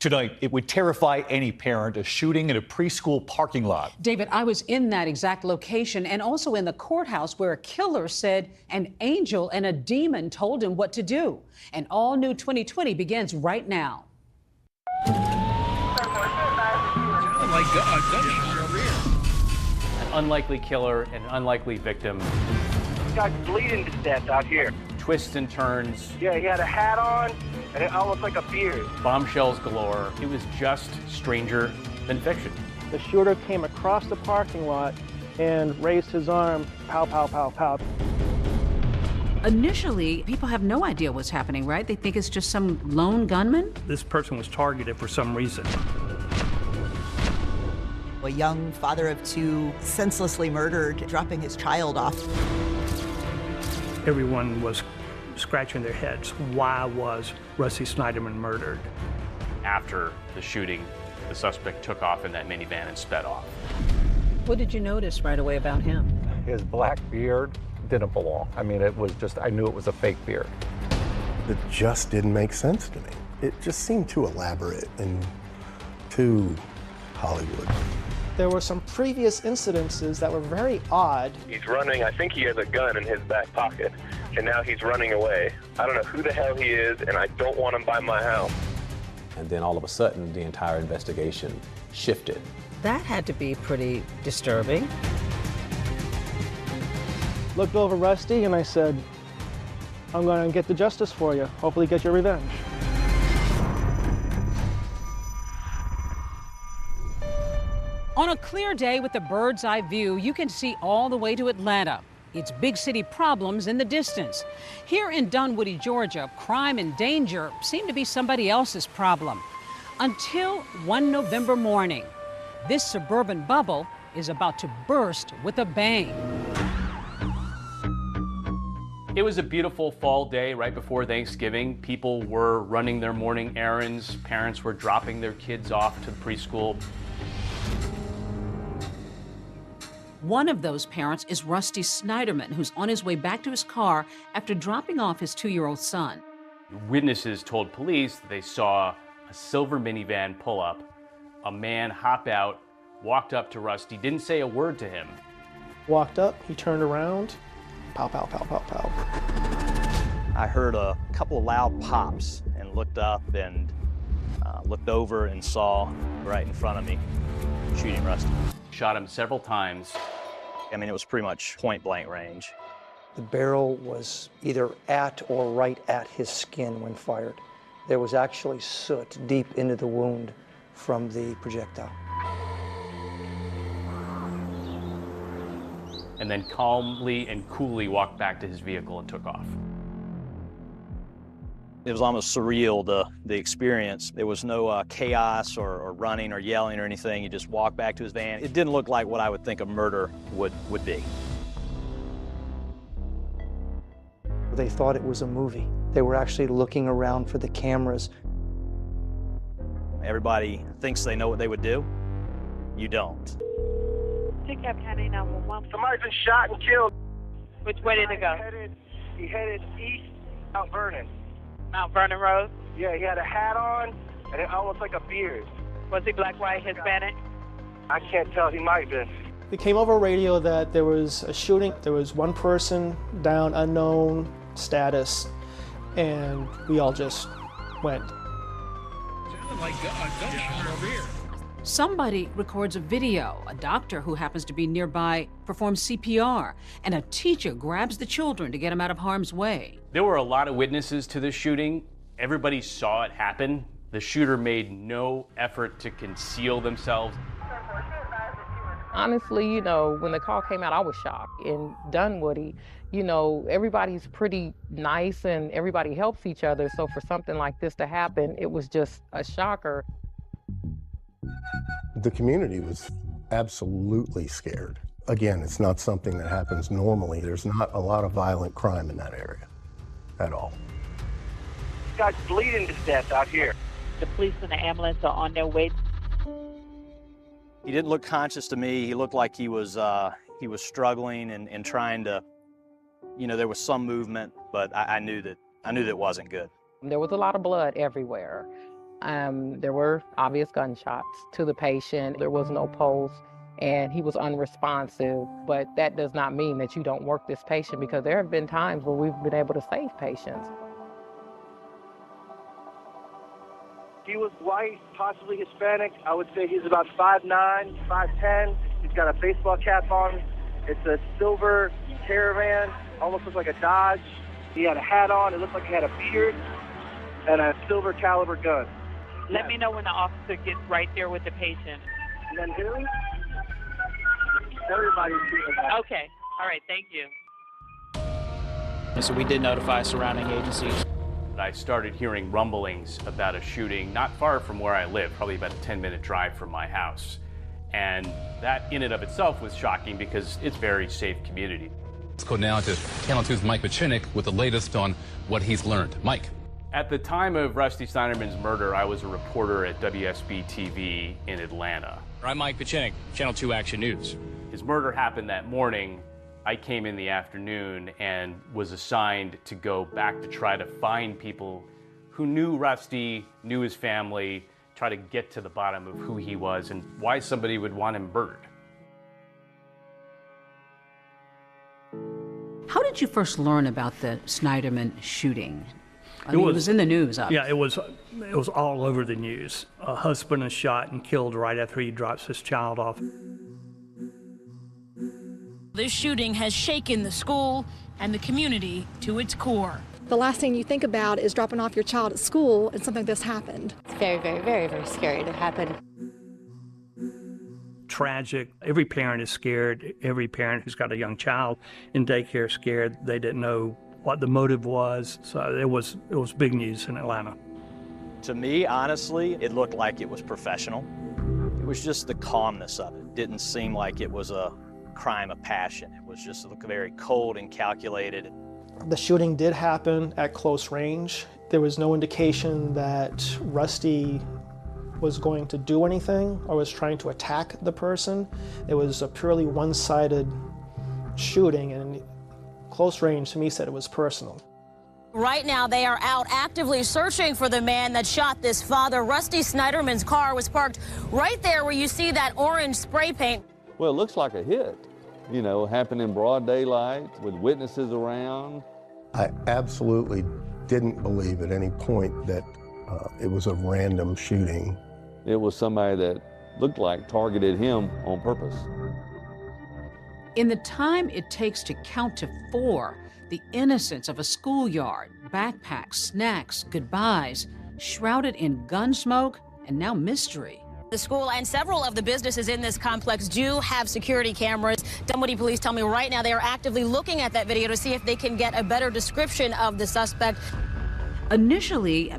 Tonight, it would terrify any parent, a shooting in a preschool parking lot. David, I was in that exact location and also in the courthouse where a killer said an angel and a demon told him what to do. An all-new 2020 begins right now. Oh my God, an unlikely killer, an unlikely victim. This guy's bleeding to death out here. Twists and turns. Yeah, he had a hat on and it almost like a beard. Bombshells galore. It was just stranger than fiction. The shooter came across the parking lot and raised his arm, pow, pow, pow, pow. Initially, people have no idea what's happening, right? They think it's just some lone gunman. This person was targeted for some reason. A young father of two senselessly murdered, dropping his child off. Everyone was scratching their heads. Why was Rusty Snyderman murdered? After the shooting, the suspect took off in that minivan and sped off. What did you notice right away about him? His black beard didn't belong. I mean, it was just, I knew it was a fake beard. It just didn't make sense to me. It just seemed too elaborate and too Hollywood. There were some previous incidences that were very odd. He's running, I think he has a gun in his back pocket, and now he's running away. I don't know who the hell he is, and I don't want him by my house. And then all of a sudden, the entire investigation shifted. That had to be pretty disturbing. Looked over Rusty and I said, I'm going to get the justice for you. Hopefully get your revenge. On a clear day with a bird's eye view, you can see all the way to Atlanta. It's big city problems in the distance. Here in Dunwoody, Georgia, crime and danger seem to be somebody else's problem. Until one November morning, this suburban bubble is about to burst with a bang. It was a beautiful fall day right before Thanksgiving. People were running their morning errands. Parents were dropping their kids off to the preschool. One of those parents is Rusty Snyderman, who's on his way back to his car after dropping off his 2-year-old son. Witnesses told police that they saw a silver minivan pull up, a man hop out, walked up to Rusty, didn't say a word to him. Walked up, he turned around, pow, pow, pow, pow, pow. I heard a couple of loud pops and looked up and looked over and saw right in front of me shooting Rusty. Shot him several times. I mean, it was pretty much point blank range. The barrel was either at or right at his skin when fired. There was actually soot deep into the wound from the projectile. And then calmly and coolly walked back to his vehicle and took off. It was almost surreal, the experience. There was no chaos or running or yelling or anything. He just walked back to his van. It didn't look like what I would think a murder would be. They thought it was a movie. They were actually looking around for the cameras. Everybody thinks they know what they would do. You don't. Somebody's been shot and killed. Which way did it go? He headed east, Mount Vernon. Mount Vernon Road? Yeah, he had a hat on and it almost like a beard. Was he black, white, Hispanic? I can't tell. He might have been. It came over radio that there was a shooting. There was one person down, unknown status, and we all just went. Oh my God, gunshot over here. Somebody records a video. A doctor who happens to be nearby performs CPR, and a teacher grabs the children to get them out of harm's way. There were a lot of witnesses to this shooting. Everybody saw it happen. The shooter made no effort to conceal themselves. Honestly, you know, when the call came out, I was shocked. In Dunwoody, you know, everybody's pretty nice and everybody helps each other. So for something like this to happen, it was just a shocker. The community was absolutely scared. Again, it's not something that happens normally. There's not a lot of violent crime in that area at all. This guy's bleeding to death out here. The police and the ambulance are on their way. He didn't look conscious to me. He looked like he was struggling and trying to, you know, there was some movement, but I knew that it wasn't good. There was a lot of blood everywhere. There were obvious gunshots to the patient. There was no pulse, and he was unresponsive. But that does not mean that you don't work this patient, because there have been times where we've been able to save patients. He was white, possibly Hispanic. I would say he's about 5'9", 5'10". He's got a baseball cap on. It's a silver Caravan, almost looks like a Dodge. He had a hat on. It looked like he had a beard and a silver caliber gun. Let me know when the officer gets right there with the patient. And then who? Everybody's doing that. Okay. All right. Thank you. So we did notify surrounding agencies. I started hearing rumblings about a shooting not far from where I live, probably about a 10-minute drive from my house. And that in and of itself was shocking because it's a very safe community. Let's go now to Channel 2's Mike Pachinik with the latest on what he's learned. Mike. At the time of Rusty Snyderman's murder, I was a reporter at WSB-TV in Atlanta. I'm Mike Pachinik, Channel 2 Action News. His murder happened that morning. I came in the afternoon and was assigned to go back to try to find people who knew Rusty, knew his family, try to get to the bottom of who he was and why somebody would want him murdered. How did you first learn about the Snyderman shooting? I mean, it was in the news, obviously. Yeah, it was all over the news. A husband is shot and killed right after he drops his child off. This shooting has shaken the school and the community to its core. The last thing you think about is dropping off your child at school and something like this happened. It's very, very, very, very scary to happen. Tragic. Every parent is scared. Every parent who's got a young child in daycare is scared. They didn't know what the motive was. So it was big news in Atlanta. To me, honestly, it looked like it was professional. It was just the calmness of it. It didn't seem like it was a crime of passion. It was just very cold and calculated. The shooting did happen at close range. There was no indication that Rusty was going to do anything or was trying to attack the person. It was a purely one-sided shooting, and close range to me said it was personal. Right now, they are out actively searching for the man that shot this father. Rusty Snyderman's car was parked right there where you see that orange spray paint. Well, it looks like a hit. You know, happened in broad daylight with witnesses around. I absolutely didn't believe at any point that it was a random shooting. It was somebody that looked like targeted him on purpose. In the time it takes to count to 4, the innocence of a schoolyard, backpacks, snacks, goodbyes, shrouded in gun smoke, and now mystery. The school and several of the businesses in this complex do have security cameras. Dunwoody police tell me right now they are actively looking at that video to see if they can get a better description of the suspect. Initially,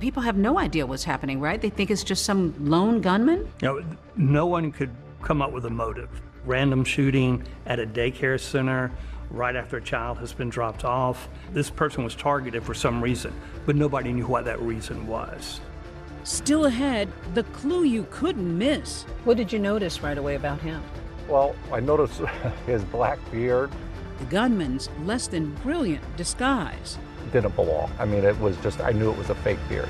people have no idea what's happening, right? They think it's just some lone gunman? You know, no one could come up with a motive. Random shooting at a daycare center right after a child has been dropped off. This person was targeted for some reason, but nobody knew what that reason was. Still ahead, the clue you couldn't miss. What did you notice right away about him? Well, I noticed his black beard. The gunman's less than brilliant disguise. Didn't belong. I mean, it was just, I knew it was a fake beard.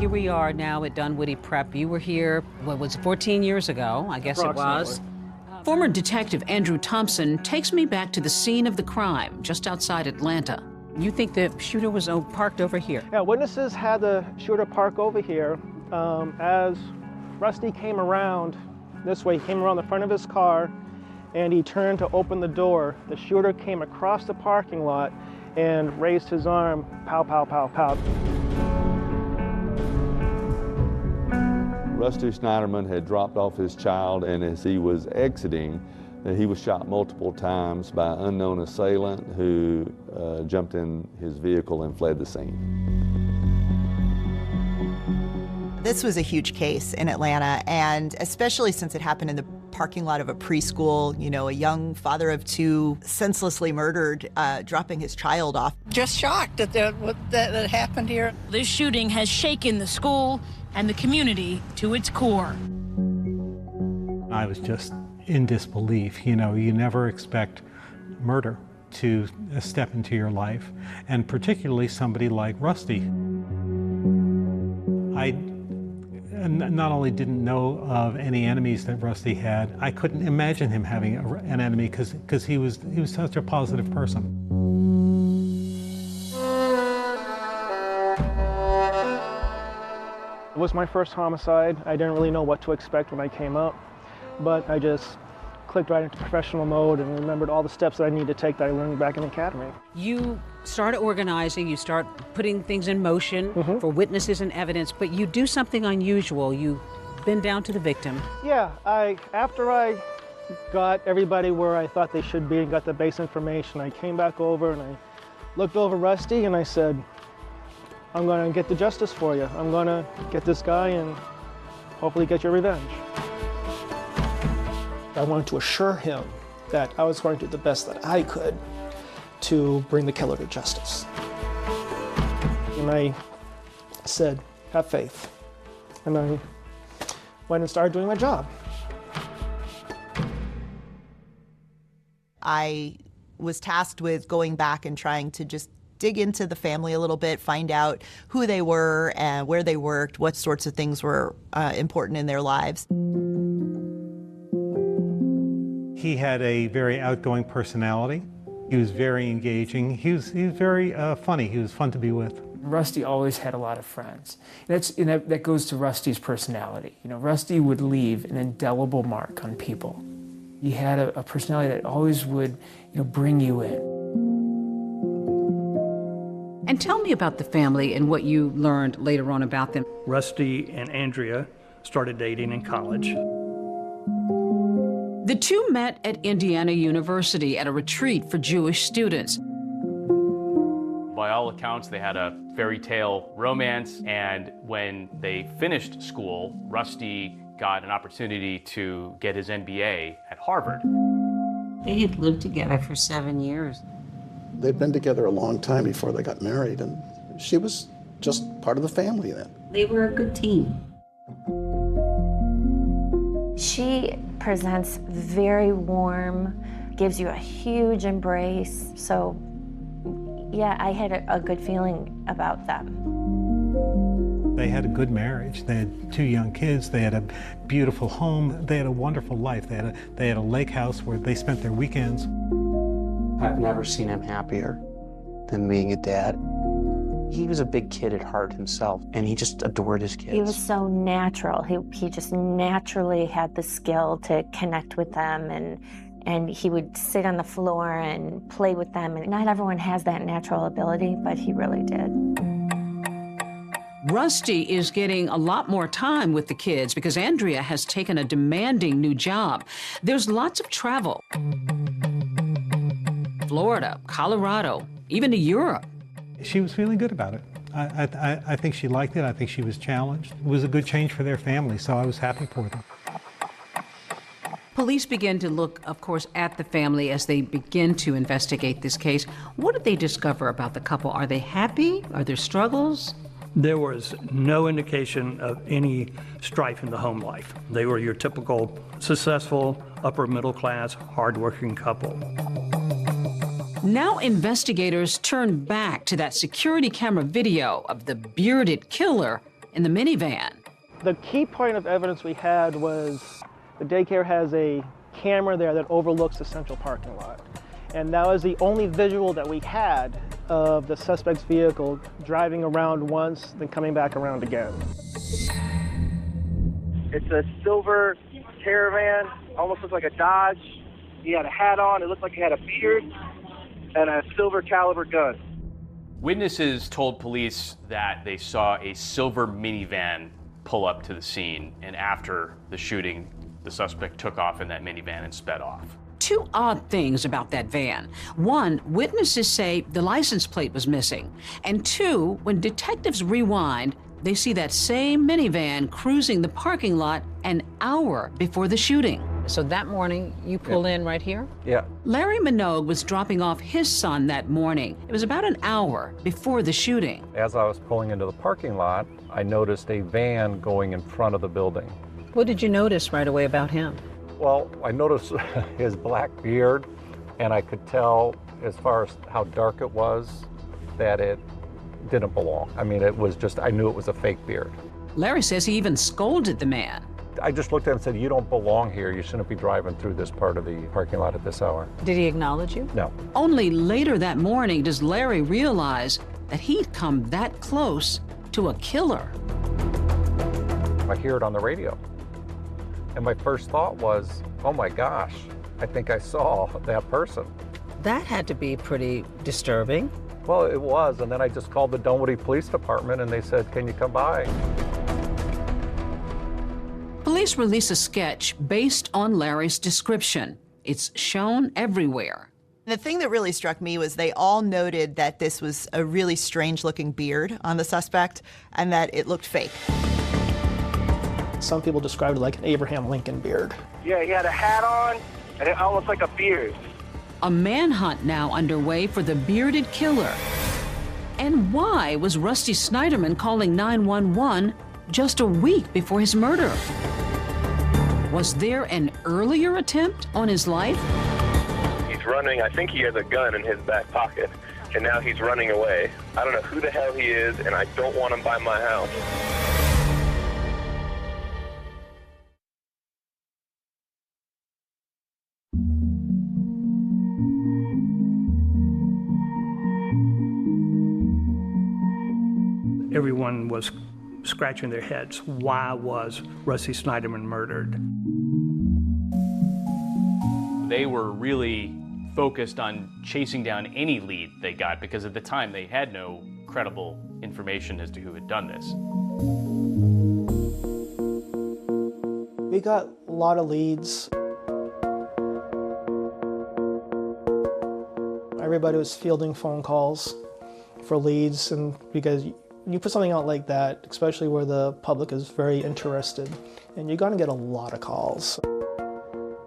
Here we are now at Dunwoody Prep. You were here, what was it, 14 years ago, I guess it was. Former Detective Andrew Thompson takes me back to the scene of the crime, just outside Atlanta. You think the shooter was parked over here? Yeah, witnesses had the shooter park over here. As Rusty came around this way, he came around the front of his car, and he turned to open the door. The shooter came across the parking lot and raised his arm, pow, pow, pow, pow. Rusty Snyderman had dropped off his child, and as he was exiting, he was shot multiple times by an unknown assailant who jumped in his vehicle and fled the scene. This was a huge case in Atlanta, and especially since it happened in the parking lot of a preschool, you know, a young father of 2 senselessly murdered, dropping his child off. Just shocked that that happened here. This shooting has shaken the school and the community to its core. I was just in disbelief. You know, you never expect murder to step into your life, and particularly somebody like Rusty. I not only didn't know of any enemies that Rusty had, I couldn't imagine him having an enemy because he was such a positive person. It was my first homicide. I didn't really know what to expect when I came up, but I just clicked right into professional mode and remembered all the steps that I need to take that I learned back in the academy. You start organizing, you start putting things in motion for witnesses and evidence, but you do something unusual. You bend down to the victim. Yeah, after I got everybody where I thought they should be and got the base information, I came back over and I looked over Rusty and I said, I'm gonna get the justice for you. I'm gonna get this guy and hopefully get your revenge. I wanted to assure him that I was going to do the best that I could to bring the killer to justice. And I said, have faith. And I went and started doing my job. I was tasked with going back and trying to just dig into the family a little bit, find out who they were and where they worked, what sorts of things were important in their lives. He had a very outgoing personality. He was very engaging. He was very funny. He was fun to be with. Rusty always had a lot of friends. That goes to Rusty's personality. You know, Rusty would leave an indelible mark on people. He had a personality that always would, bring you in. And tell me about the family and what you learned later on about them. Rusty and Andrea started dating in college. The two met at Indiana University at a retreat for Jewish students. By all accounts, they had a fairy tale romance, and when they finished school, Rusty got an opportunity to get his MBA at Harvard. They had lived together for 7 years. They'd been together a long time before they got married, and she was just part of the family then. They were a good team. She presents very warm, gives you a huge embrace. So, yeah, I had a good feeling about them. They had a good marriage. They had 2 young kids. They had a beautiful home. They had a wonderful life. They had a lake house where they spent their weekends. I've never seen him happier than being a dad. He was a big kid at heart himself, and he just adored his kids. He was so natural. He just naturally had the skill to connect with them, and he would sit on the floor and play with them. And not everyone has that natural ability, but he really did. Rusty is getting a lot more time with the kids because Andrea has taken a demanding new job. There's lots of travel. Florida, Colorado, even to Europe. She was feeling good about it. I think she liked it. I think she was challenged. It was a good change for their family, so I was happy for them. Police begin to look, of course, at the family as they begin to investigate this case. What did they discover about the couple? Are they happy? Are there struggles? There was no indication of any strife in the home life. They were your typical successful, upper middle class, hardworking couple. Now investigators turn back to that security camera video of the bearded killer in the minivan. The key point of evidence we had was the daycare has a camera there that overlooks the central parking lot. And that was the only visual that we had of the suspect's vehicle driving around once, then coming back around again. It's a silver Caravan, almost looks like a Dodge. He had a hat on, it looked like he had a beard, and a silver caliber gun. Witnesses told police that they saw a silver minivan pull up to the scene, and after the shooting, the suspect took off in that minivan and sped off. 2 odd things about that van. 1, witnesses say the license plate was missing. And 2, when detectives rewind, they see that same minivan cruising the parking lot an hour before the shooting. So that morning, you pull in right here? Yeah. Larry Minogue was dropping off his son that morning. It was about an hour before the shooting. As I was pulling into the parking lot, I noticed a van going in front of the building. What did you notice right away about him? Well, I noticed his black beard, and I could tell, as far as how dark it was, that it didn't belong. I mean, it was just, I knew it was a fake beard. Larry says he even scolded the man. I just looked at him and said, you don't belong here. You shouldn't be driving through this part of the parking lot at this hour. Did he acknowledge you? No. Only later that morning does Larry realize that he'd come that close to a killer. I hear it on the radio. And my first thought was, oh my gosh, I think I saw that person. That had to be pretty disturbing. Well, it was, and then I just called the Dunwoody Police Department and they said, can you come by? Police release a sketch based on Larry's description. It's shown everywhere. The thing that really struck me was they all noted that this was a really strange-looking beard on the suspect and that it looked fake. Some people described it like an Abraham Lincoln beard. Yeah, he had a hat on and it almost like a beard. A manhunt now underway for the bearded killer. And why was Rusty Snyderman calling 911 just a week before his murder? Was there an earlier attempt on his life? He's running. I think he has a gun in his back pocket, and now he's running away. I don't know who the hell he is, and I don't want him by my house. Everyone was scratching their heads. Why was Rusty Snyderman murdered? They were really focused on chasing down any lead they got because at the time they had no credible information as to who had done this. We got a lot of leads. Everybody was fielding phone calls for leads, and because you put something out like that, especially where the public is very interested, and you're gonna get a lot of calls.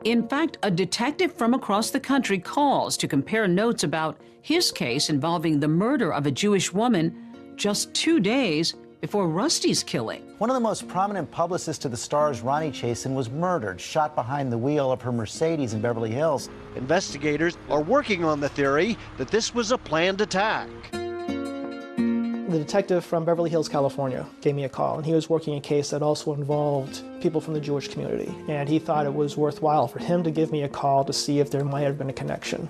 In fact, a detective from across the country calls to compare notes about his case involving the murder of a Jewish woman just 2 days before Rusty's killing. One of the most prominent publicists to the stars, Ronnie Chasen, was murdered, shot behind the wheel of her Mercedes in Beverly Hills. Investigators are working on the theory that this was a planned attack. The detective from Beverly Hills, California, gave me a call, and he was working a case that also involved people from the Jewish community. And he thought it was worthwhile for him to give me a call to see if there might have been a connection.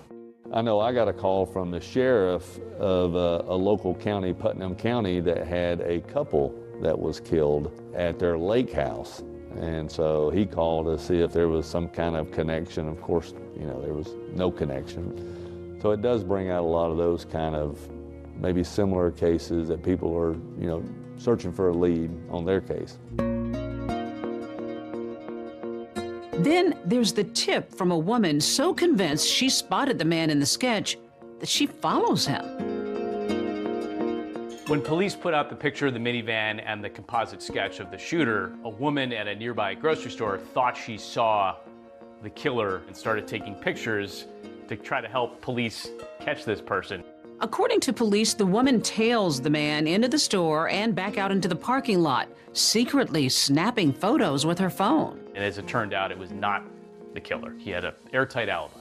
I know I got a call from the sheriff of a local county, Putnam County, that had a couple that was killed at their lake house. And so he called to see if there was some kind of connection. Of course, you know, there was no connection. So it does bring out a lot of those kind of maybe similar cases that people are, you know, searching for a lead on their case. Then there's the tip from a woman so convinced she spotted the man in the sketch that she follows him. When police put out the picture of the minivan and the composite sketch of the shooter, a woman at a nearby grocery store thought she saw the killer and started taking pictures to try to help police catch this person. According to police, the woman tails the man into the store and back out into the parking lot, secretly snapping photos with her phone. And as it turned out, it was not the killer. He had an airtight alibi.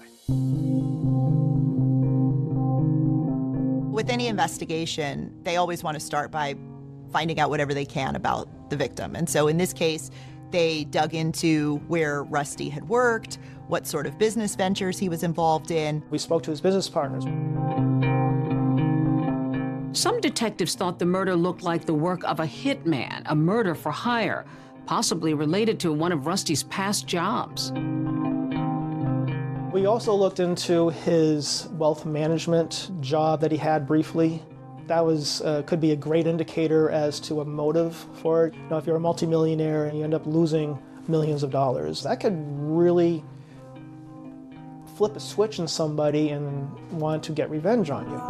With any investigation, they always want to start by finding out whatever they can about the victim. And so in this case, they dug into where Rusty had worked, what sort of business ventures he was involved in. We spoke to his business partners. Some detectives thought the murder looked like the work of a hitman, a murder for hire, possibly related to one of Rusty's past jobs. We also looked into his wealth management job that he had briefly. That was could be a great indicator as to a motive for it. You know, if you're a multimillionaire and you end up losing millions of dollars, that could really flip a switch in somebody and want to get revenge on you.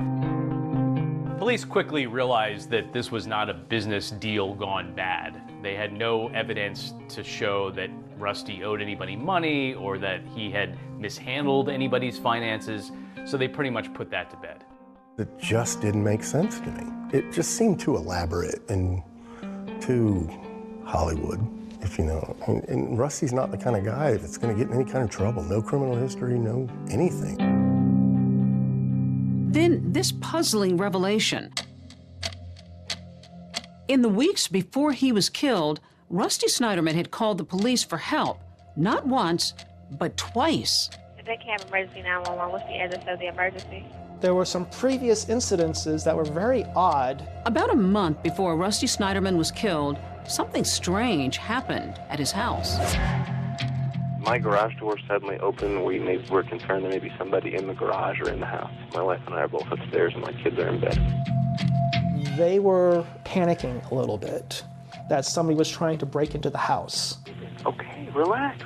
Police quickly realized that this was not a business deal gone bad. They had no evidence to show that Rusty owed anybody money or that he had mishandled anybody's finances, so they pretty much put that to bed. It just didn't make sense to me. It just seemed too elaborate and too Hollywood, if you know. And Rusty's not the kind of guy that's going to get in any kind of trouble. No criminal history, no anything. Then this puzzling revelation. In the weeks before he was killed, Rusty Snyderman had called the police for help, not once, but twice. If they can have emergency 911, what's the address of the emergency? There were some previous incidences that were very odd. About a month before Rusty Snyderman was killed, something strange happened at his house. My garage door suddenly opened. We were concerned there may be somebody in the garage or in the house. My wife and I are both upstairs and my kids are in bed. They were panicking a little bit that somebody was trying to break into the house. Okay, relax.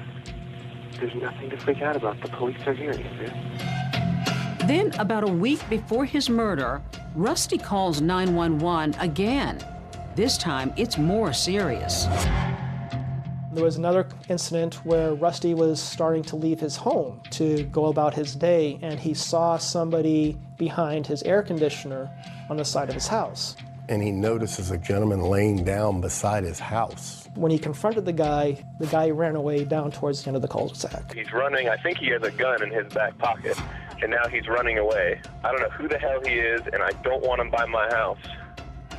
There's nothing to freak out about. The police are here, Andrea. Then, about a week before his murder, Rusty calls 911 again. This time, it's more serious. There was another incident where Rusty was starting to leave his home to go about his day, and he saw somebody behind his air conditioner on the side of his house. And he notices a gentleman laying down beside his house. When he confronted the guy ran away down towards the end of the cul-de-sac. He's running. I think he has a gun in his back pocket, and now he's running away. I don't know who the hell he is, and I don't want him by my house.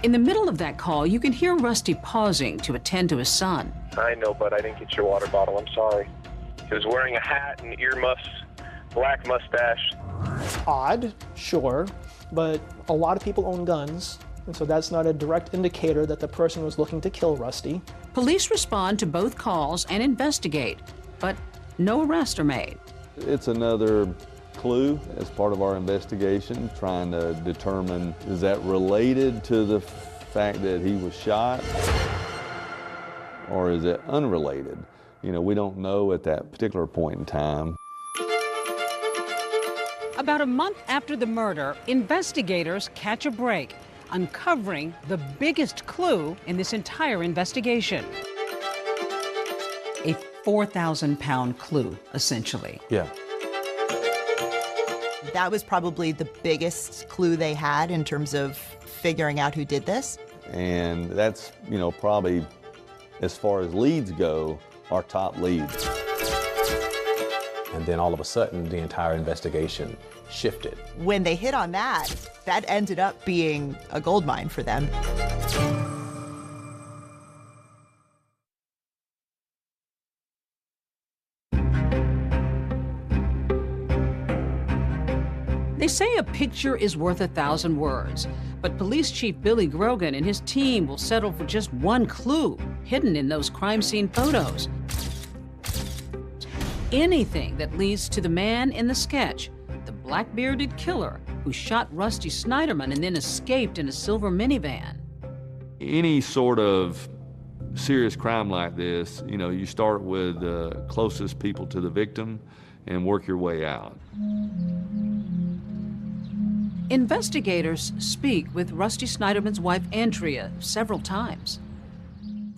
In the middle of that call, you can hear Rusty pausing to attend to his son. I know, but I didn't get your water bottle. I'm sorry. He was wearing a hat and earmuffs, black mustache. Odd, sure, but a lot of people own guns, and so that's not a direct indicator that the person was looking to kill Rusty. Police respond to both calls and investigate, but no arrests are made. It's another clue as part of our investigation, trying to determine, is that related to the fact that he was shot, or is it unrelated? You know, we don't know at that particular point in time. About a month after the murder, investigators catch a break, uncovering the biggest clue in this entire investigation. A 4,000-pound clue, essentially. Yeah. That was probably the biggest clue they had in terms of figuring out who did this. And that's, you know, probably, as far as leads go, our top leads. And then all of a sudden, the entire investigation shifted. When they hit on that, that ended up being a gold mine for them. They say a picture is worth 1,000 words, but Police Chief Billy Grogan and his team will settle for just one clue hidden in those crime scene photos. Anything that leads to the man in the sketch, the black-bearded killer who shot Rusty Snyderman and then escaped in a silver minivan. Any sort of serious crime like this, you know, you start with the closest people to the victim and work your way out. Investigators speak with Rusty Snyderman's wife, Andrea, several times.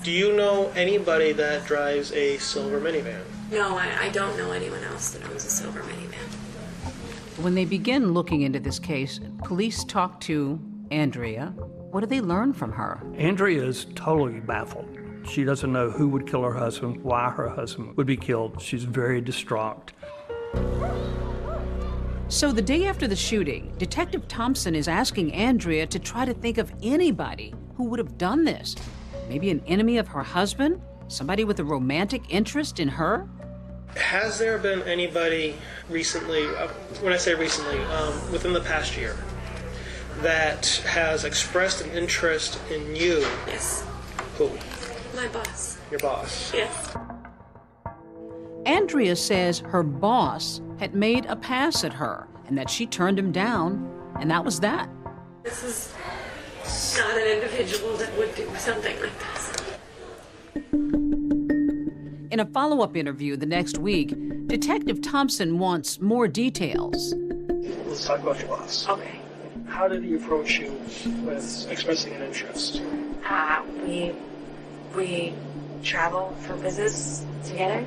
Do you know anybody that drives a silver minivan? No, I don't know anyone else that owns a silver minivan. When they begin looking into this case, police talk to Andrea. What do they learn from her? Andrea is totally baffled. She doesn't know who would kill her husband, why her husband would be killed. She's very distraught. So the day after the shooting, Detective Thompson is asking Andrea to try to think of anybody who would have done this. Maybe an enemy of her husband? Somebody with a romantic interest in her? Has there been anybody recently, when I say recently, within the past year, that has expressed an interest in you? Yes. Who? My boss. Your boss? Yes. Andrea says her boss had made a pass at her and that she turned him down, and that was that. This is not an individual that would do something like this. In a follow-up interview the next week, Detective Thompson wants more details. Let's talk about your boss. Okay. How did he approach you with expressing an interest? We travel for business together,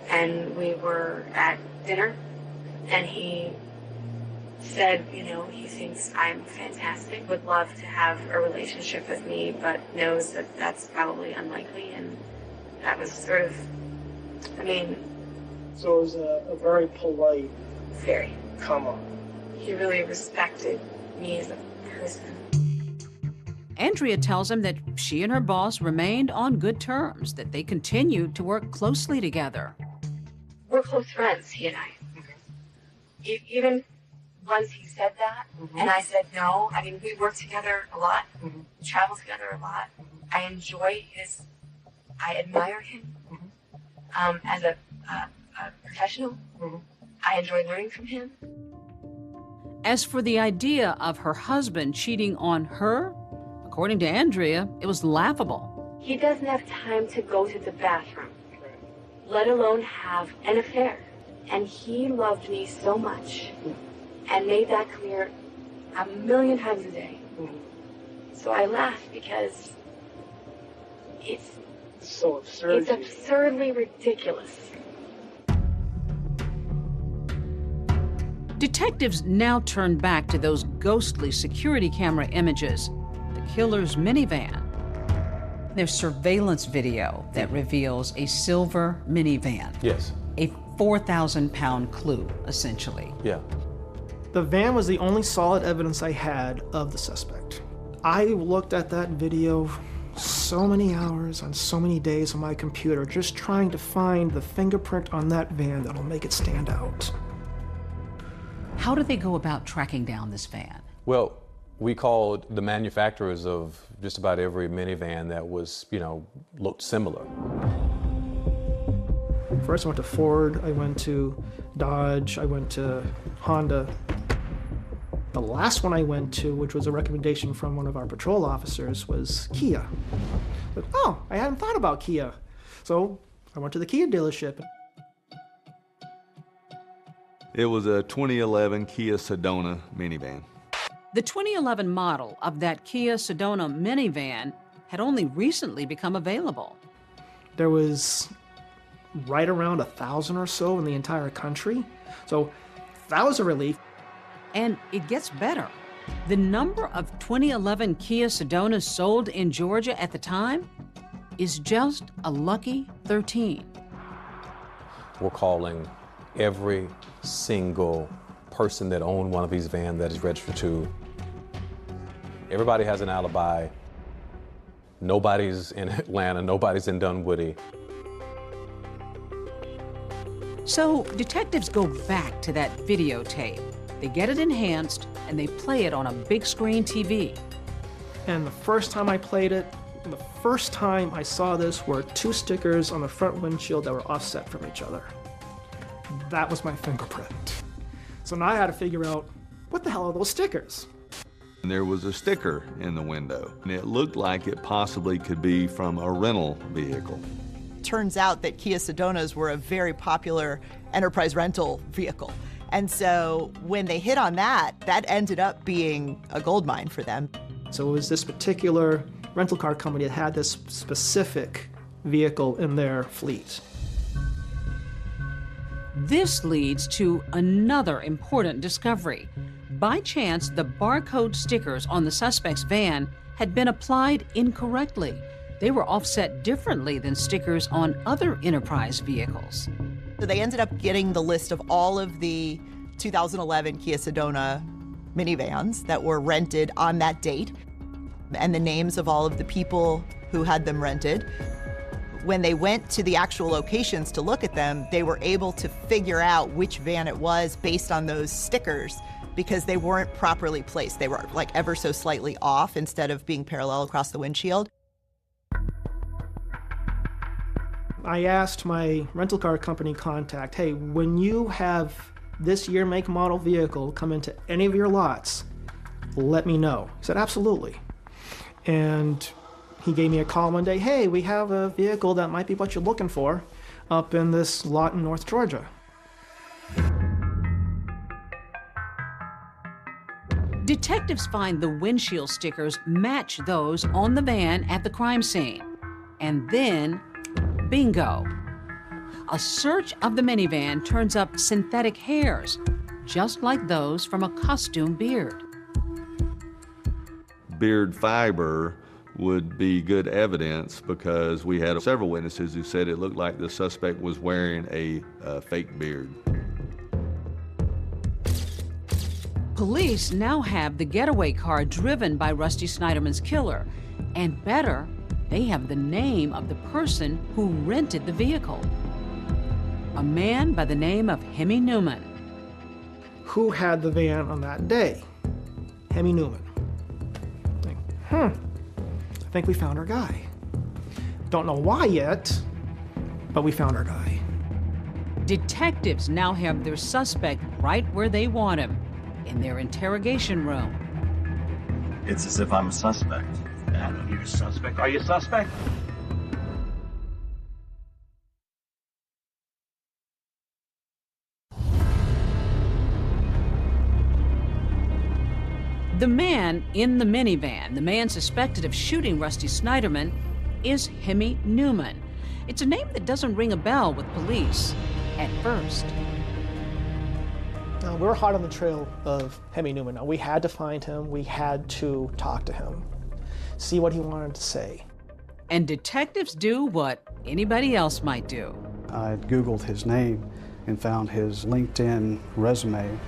and we were at dinner, and he said, you know, he thinks I'm fantastic, would love to have a relationship with me, but knows that that's probably unlikely, and That was sort of, I mean... So it was a very polite... Very. Come on. He really respected me as a person. Andrea tells him that she and her boss remained on good terms, that they continued to work closely together. We're close friends, he and I. Even once he said that, and I said no, I mean, we work together a lot, travel together a lot. I enjoy I admire him as a professional. I enjoy learning from him. As for the idea of her husband cheating on her, according to Andrea, it was laughable. He doesn't have time to go to the bathroom, let alone have an affair. And he loved me so much and made that clear a million times a day. So I laugh because it's so absurd. It's absurdly ridiculous. Detectives now turn back to those ghostly security camera images, the killer's minivan. There's surveillance video that reveals a silver minivan. Yes. A 4,000-pound clue, essentially. Yeah. The van was the only solid evidence I had of the suspect. I looked at that video so many hours on so many days on my computer, just trying to find the fingerprint on that van that'll make it stand out. How did they go about tracking down this van? Well, we called the manufacturers of just about every minivan that was, looked similar. First I went to Ford, I went to Dodge, I went to Honda. The last one I went to, which was a recommendation from one of our patrol officers, was Kia. But, I hadn't thought about Kia. So I went to the Kia dealership. It was a 2011 Kia Sedona minivan. The 2011 model of that Kia Sedona minivan had only recently become available. There was right around 1,000 or so in the entire country. So that was a relief. And it gets better. The number of 2011 Kia Sedonas sold in Georgia at the time is just a lucky 13. We're calling every single person that owned one of these vans that is registered to. Everybody has an alibi. Nobody's in Atlanta, nobody's in Dunwoody. So detectives go back to that videotape. They get it enhanced and they play it on a big screen TV. And the first time I played it, the first time I saw this were 2 stickers on the front windshield that were offset from each other. That was my fingerprint. So now I had to figure out, what the hell are those stickers? And there was a sticker in the window, and it looked like it possibly could be from a rental vehicle. Turns out that Kia Sedonas were a very popular enterprise rental vehicle. And so when they hit on that, that ended up being a goldmine for them. So it was this particular rental car company that had this specific vehicle in their fleet. This leads to another important discovery. By chance, the barcode stickers on the suspect's van had been applied incorrectly. They were offset differently than stickers on other enterprise vehicles. So they ended up getting the list of all of the 2011 Kia Sedona minivans that were rented on that date and the names of all of the people who had them rented. When they went to the actual locations to look at them, they were able to figure out which van it was based on those stickers because they weren't properly placed. They were like ever so slightly off instead of being parallel across the windshield. I asked my rental car company contact, hey, when you have this year, make, model vehicle come into any of your lots, let me know. He said, absolutely. And he gave me a call one day, hey, we have a vehicle that might be what you're looking for up in this lot in North Georgia. Detectives find the windshield stickers match those on the van at the crime scene. And then, bingo. A search of the minivan turns up synthetic hairs, just like those from a costume beard. Beard fiber would be good evidence because we had several witnesses who said it looked like the suspect was wearing a fake beard. Police now have the getaway car driven by Rusty Snyderman's killer. And better, they have the name of the person who rented the vehicle. A man by the name of Hemi Newman. Who had the van on that day? Hemi Newman. I think we found our guy. Don't know why yet, but we found our guy. Detectives now have their suspect right where they want him, in their interrogation room. It's as if I'm a suspect. You're a suspect. Are you a suspect? The man in the minivan, the man suspected of shooting Rusty Snyderman, is Hemi Newman. It's a name that doesn't ring a bell with police at first. Now, we're hot on the trail of Hemi Newman. Now, we had to find him. We had to talk to him, see what he wanted to say. And detectives do what anybody else might do. I Googled his name and found his LinkedIn resume.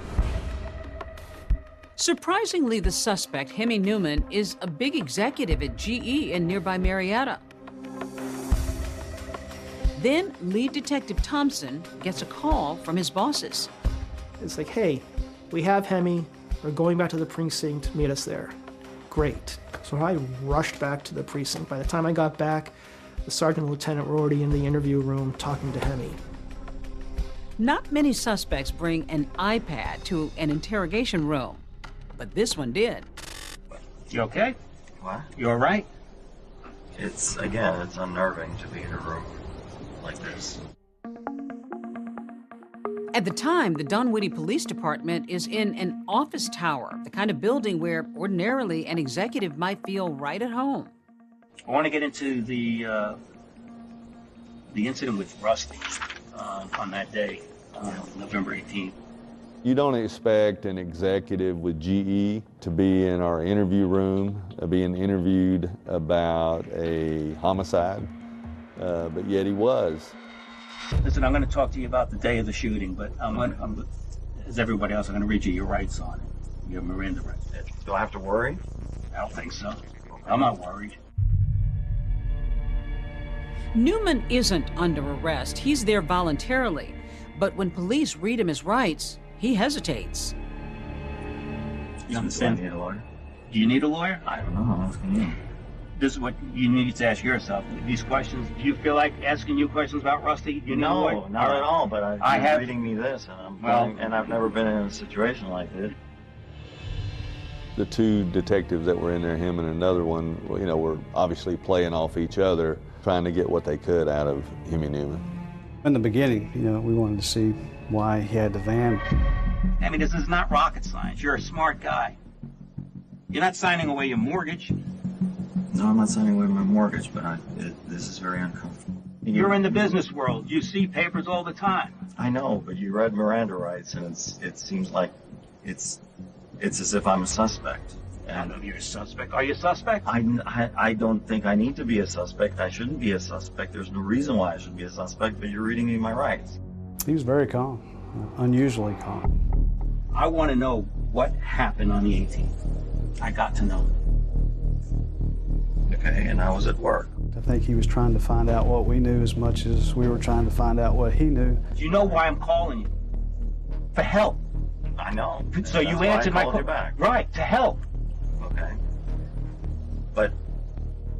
Surprisingly, the suspect, Hemi Newman, is a big executive at GE in nearby Marietta. Then lead detective Thompson gets a call from his bosses. It's like, hey, we have Hemi. We're going back to the precinct. Meet us there. Great. So I rushed back to the precinct. By the time I got back, the sergeant and lieutenant were already in the interview room talking to Hemi. Not many suspects bring an iPad to an interrogation room, but this one did. You okay? What? You all right? It's unnerving to be in a room like this. At the time, the Dunwoody Police Department is in an office tower, the kind of building where ordinarily an executive might feel right at home. I want to get into the incident with Rusty on that day, November 18th. You don't expect an executive with GE to be in our interview room, being interviewed about a homicide, but yet he was. Listen, I'm going to talk to you about the day of the shooting, but as everybody else, I'm going to read you your rights on it. Your Miranda rights. Do I have to worry? I don't think so. I'm not worried. Newman isn't under arrest. He's there voluntarily. But when police read him his rights, he hesitates. You understand? Do I need a lawyer? Do you need a lawyer? I don't know. I'm asking you. This is what you need to ask yourself. These questions, do you feel like asking you questions about Rusty? No, not at all, but you're reading me this, and I've never been in a situation like this. The two detectives that were in there, him and another one, were obviously playing off each other, trying to get what they could out of Hemi Newman. In the beginning, we wanted to see why he had the van. I mean, this is not rocket science. You're a smart guy. You're not signing away your mortgage. No, I'm not signing away my mortgage, but this is very uncomfortable. You're in the business world. You see papers all the time. I know, but you read Miranda rights, and it seems like it's as if I'm a suspect. And you're a suspect. Are you a suspect? I don't think I need to be a suspect. I shouldn't be a suspect. There's no reason why I should be a suspect, but you're reading me my rights. He was very calm, unusually calm. I want to know what happened on the 18th. I got to know. Okay, and I was at work. I think he was trying to find out what we knew as much as we were trying to find out what he knew. Do you know why I'm calling you? For help. I know. So you answered my call back. Right, to help. Okay. But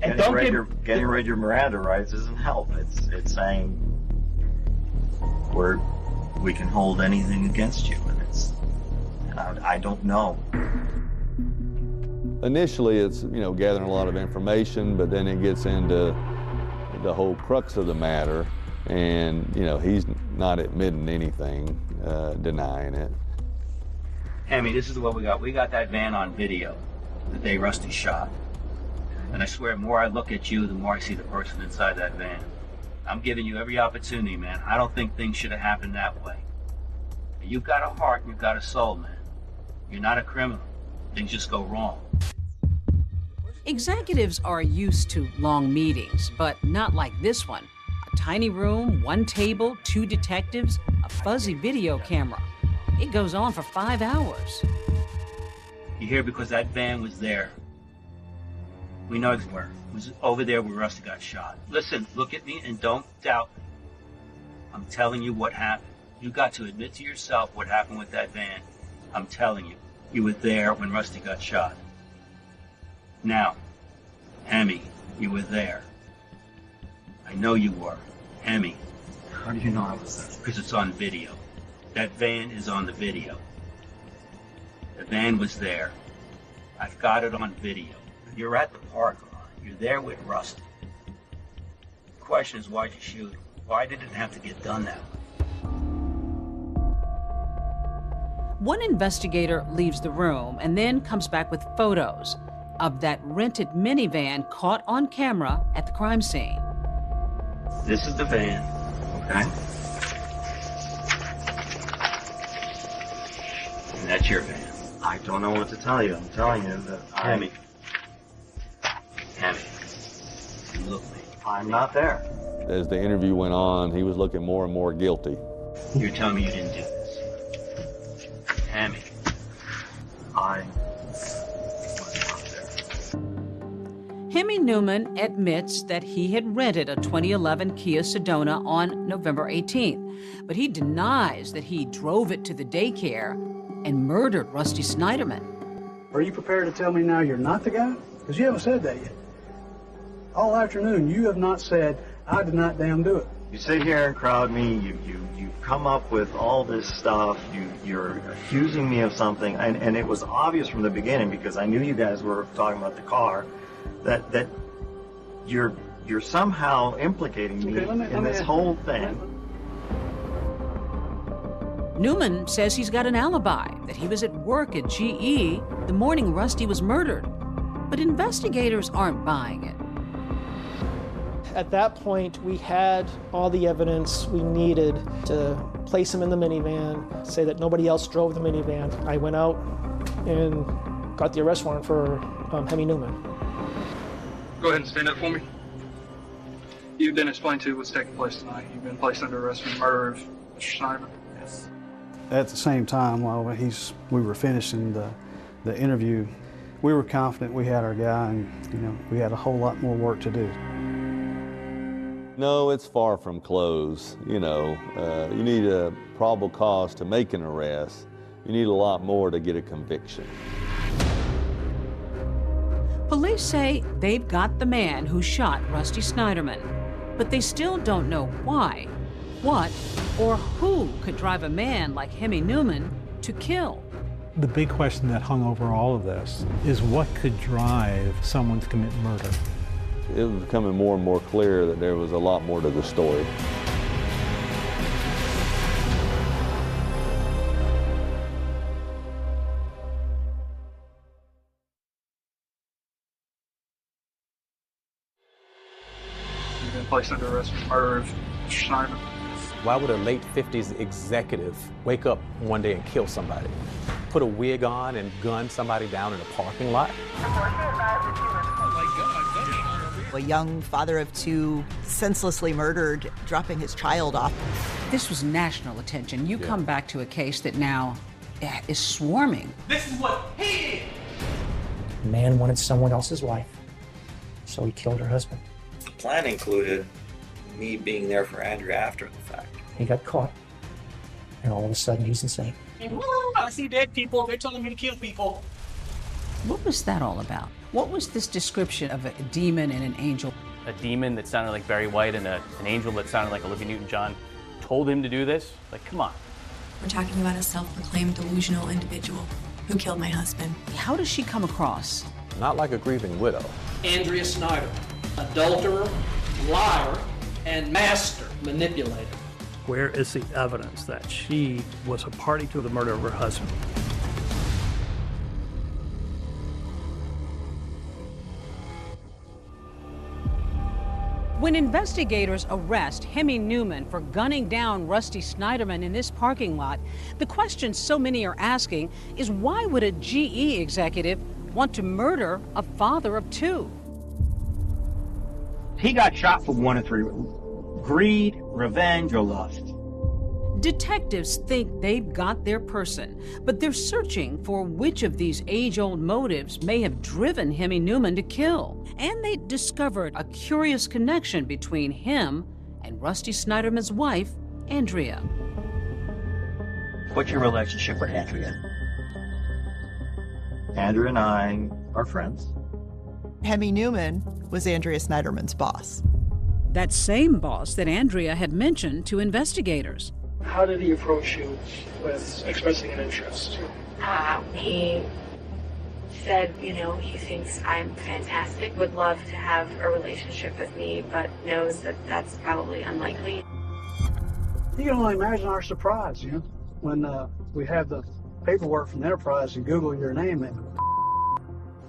getting rid of your Miranda rights isn't help. It's saying we can hold anything against you, and I don't know. Initially, it's gathering a lot of information, but then it gets into the whole crux of the matter, and he's not admitting anything, denying it. Hemi, this is what we got. We got that van on video the day Rusty shot, and I swear, the more I look at you, the more I see the person inside that van. I'm giving you every opportunity, man. I don't think things should have happened that way. You've got a heart, you've got a soul, man. You're not a criminal. Things just go wrong. Executives are used to long meetings, but not like this one. A tiny room, one table, 2 detectives, a fuzzy video camera. It goes on for 5 hours. You're here because that van was there. We know where. It was over there where Rusty got shot. Listen, look at me and don't doubt me. I'm telling you what happened. You got to admit to yourself what happened with that van. I'm telling you, you were there when Rusty got shot. Now, Hemi, you were there. I know you were. Hemi. How do you know I was there? Because it's on video. That van is on the video. The van was there. I've got it on video. You're at the parking lot. You're there with Rusty. The question is, why'd you shoot him? Why did it have to get done that way? One investigator leaves the room and then comes back with photos of that rented minivan caught on camera at the crime scene. This is the van, okay? And that's your van. I don't know what to tell you. I'm telling you that Hemi, look me. I'm not there. As the interview went on, he was looking more and more guilty. You're telling me you didn't do this? Hemi, I was not there. Hemi Newman admits that he had rented a 2011 Kia Sedona on November 18th, but he denies that he drove it to the daycare and murdered Rusty Snyderman. Are you prepared to tell me now you're not the guy? Because you haven't said that yet. All afternoon, you have not said, I did not damn do it. You sit here and crowd me, you come up with all this stuff, you're accusing me of something, and it was obvious from the beginning, because I knew you guys were talking about the car, that you're somehow implicating me in this whole thing. Newman says he's got an alibi, that he was at work at GE the morning Rusty was murdered. But investigators aren't buying it. At that point, we had all the evidence we needed to place him in the minivan, say that nobody else drove the minivan. I went out and got the arrest warrant for Hemi Newman. Go ahead and stand up for me. You've been explained to what's taking place tonight. You've been placed under arrest for the murder of Mr. Snyderman. Yes. At the same time, while we were finishing the interview, we were confident we had our guy, and we had a whole lot more work to do. No, it's far from close. You need a probable cause to make an arrest. You need a lot more to get a conviction. Police say they've got the man who shot Rusty Snyderman, but they still don't know why, what, or who could drive a man like Hemi Newman to kill. The big question that hung over all of this is what could drive someone to commit murder? It was becoming more and more clear that there was a lot more to the story. You've been placed under arrest for the murder of Mr. Snyderman. Why would a late 50s executive wake up one day and kill somebody? Put a wig on and gun somebody down in a parking lot? A young father of 2 senselessly murdered, dropping his child off. This was national attention. You come back to a case that now is swarming. This is what he did. The man wanted someone else's wife, so he killed her husband. The plan included me being there for Andrea after the fact. He got caught, and all of a sudden he's insane. I see dead people. They're telling me to kill people. What was that all about? What was this description of a demon and an angel? A demon that sounded like Barry White and an angel that sounded like Olivia Newton-John told him to do this? Like, come on. We're talking about a self-proclaimed delusional individual who killed my husband. How does she come across? Not like a grieving widow. Andrea Snyder, adulterer, liar, and master manipulator. Where is the evidence that she was a party to the murder of her husband? When investigators arrest Hemi Newman for gunning down Rusty Snyderman in this parking lot, the question so many are asking is why would a GE executive want to murder a father of two. He got shot for one of three reasons: greed, revenge, or lust. Detectives think they've got their person, but they're searching for which of these age-old motives may have driven Hemi Newman to kill. And they discovered a curious connection between him and Rusty Snyderman's wife, Andrea. What's your relationship with Andrea? Andrea and I are friends. Hemi Newman was Andrea Snyderman's boss. That same boss that Andrea had mentioned to investigators. How did he approach you with expressing an interest? He said, he thinks I'm fantastic, would love to have a relationship with me, but knows that that's probably unlikely. You can only imagine our surprise, when we had the paperwork from the Enterprise and Google your name, and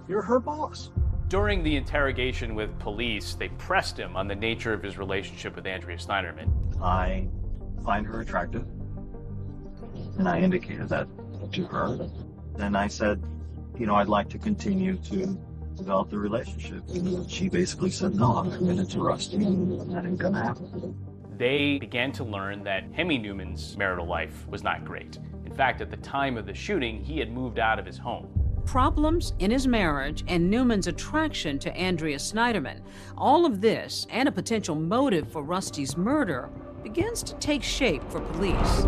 you're her boss. During the interrogation with police, they pressed him on the nature of his relationship with Andrea Snyderman. I find her attractive, and I indicated that to her. And I said, I'd like to continue to develop the relationship. And she basically said, no, I'm committed to Rusty, and that ain't gonna happen. They began to learn that Hemi Newman's marital life was not great. In fact, at the time of the shooting, he had moved out of his home. Problems in his marriage and Newman's attraction to Andrea Snyderman, all of this and a potential motive for Rusty's murder begins to take shape for police.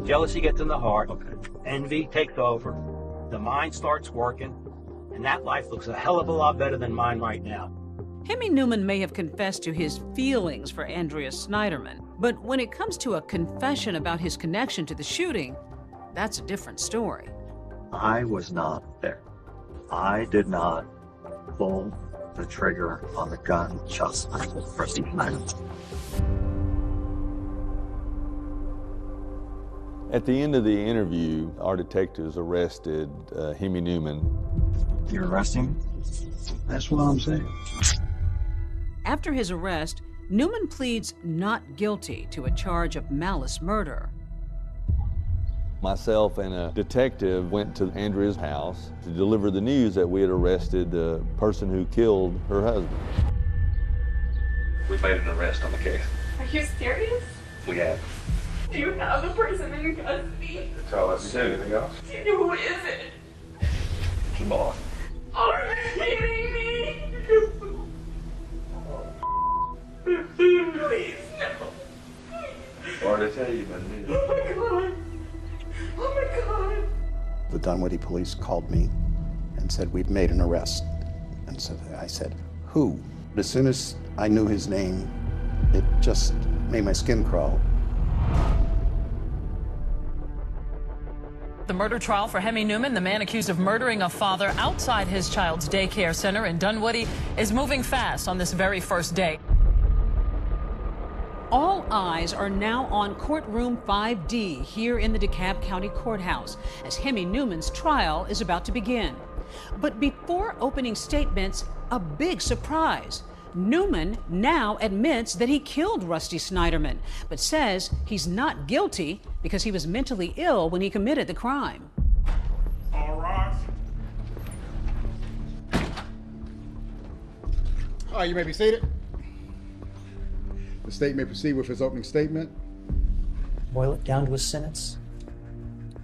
Jealousy gets in the heart. Envy takes over. The mind starts working. And that life looks a hell of a lot better than mine right now. Hemi Newman may have confessed to his feelings for Andrea Snyderman, but when it comes to a confession about his connection to the shooting, that's a different story. I was not there. I did not pull the trigger on the gun just for Rusty Snyderman. At the end of the interview, our detectives arrested Hemi Newman. You're arresting him? That's what I'm saying. After his arrest, Newman pleads not guilty to a charge of malice murder. Myself and a detective went to Andrea's house to deliver the news that we had arrested the person who killed her husband. We made an arrest on the case. Are you serious? We have. Do you have the person in custody? That's all I said. Anything else? Who is it? It's a boss. Are you kidding me? Please, no. What did I tell you about it? Oh my God. Oh my God. The Dunwoody police called me and said we'd made an arrest. And so I said, who? As soon as I knew his name, it just made my skin crawl. The murder trial for Hemi Newman, the man accused of murdering a father outside his child's daycare center in Dunwoody, is moving fast on this very first day. All eyes are now on courtroom 5D here in the DeKalb County Courthouse as Hemi Newman's trial is about to begin. But before opening statements, a big surprise. Newman now admits that he killed Rusty Snyderman, but says he's not guilty because he was mentally ill when he committed the crime. All right. All right, you may be seated. The state may proceed with his opening statement. Boil it down to a sentence.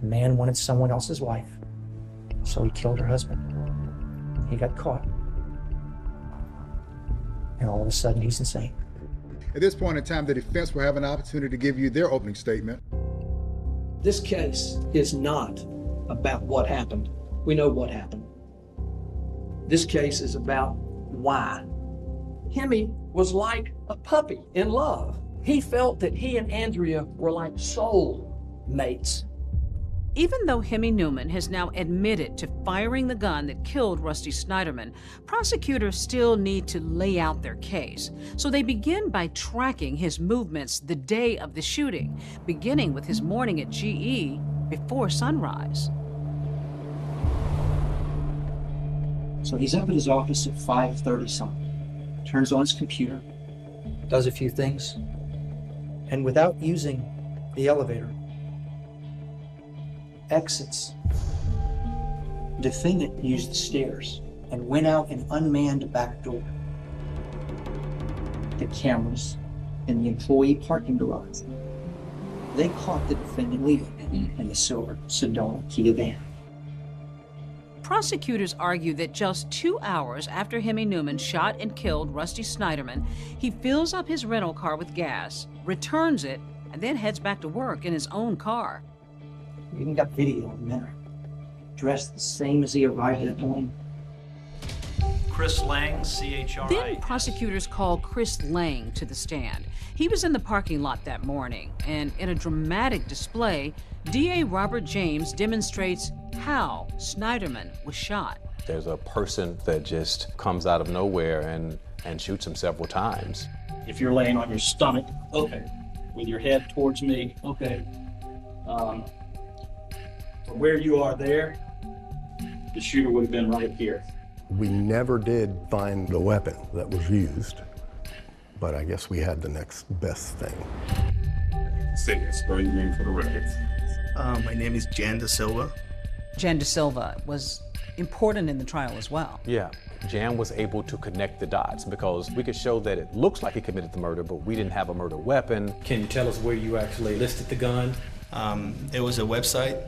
The man wanted someone else's wife, so he killed her husband. He got caught. And all of a sudden, he's insane. At this point in time, the defense will have an opportunity to give you their opening statement. This case is not about what happened. We know what happened. This case is about why. Hemi was like a puppy in love. He felt that he and Andrea were like soul mates. Even though Hemi Newman has now admitted to firing the gun that killed Rusty Snyderman, prosecutors still need to lay out their case. So they begin by tracking his movements the day of the shooting, beginning with his morning at GE before sunrise. So he's up at his office at 5:30 something. Turns on his computer, does a few things, and without using the elevator, exits Defendant used the stairs and went out an unmanned back door. The cameras in the employee parking garage, they caught the defendant leaving in the silver Sedona Kia van. Prosecutors argue that just 2 hours after Hemi Newman shot and killed Rusty Snyderman, he fills up his rental car with gas, returns it, and then heads back to work in his own car. We even got video of the man dressed the same as he arrived at home. Chris Lang, C-H-R-I. Then prosecutors call Chris Lang to the stand. He was in the parking lot that morning, and in a dramatic display, DA Robert James demonstrates how Snyderman was shot. There's a person that just comes out of nowhere and shoots him several times. If you're laying on your stomach, okay, with your head towards me, okay. From where you are there, the shooter would have been right here. We never did find the weapon that was used, but I guess we had the next best thing. Say your spell your name for the records. My name is Jan Da Silva. Jan Da Silva was important in the trial as well. Yeah, Jan was able to connect the dots because we could show that it looks like he committed the murder, but we didn't have a murder weapon. Can you tell us where you actually listed the gun? It was a website.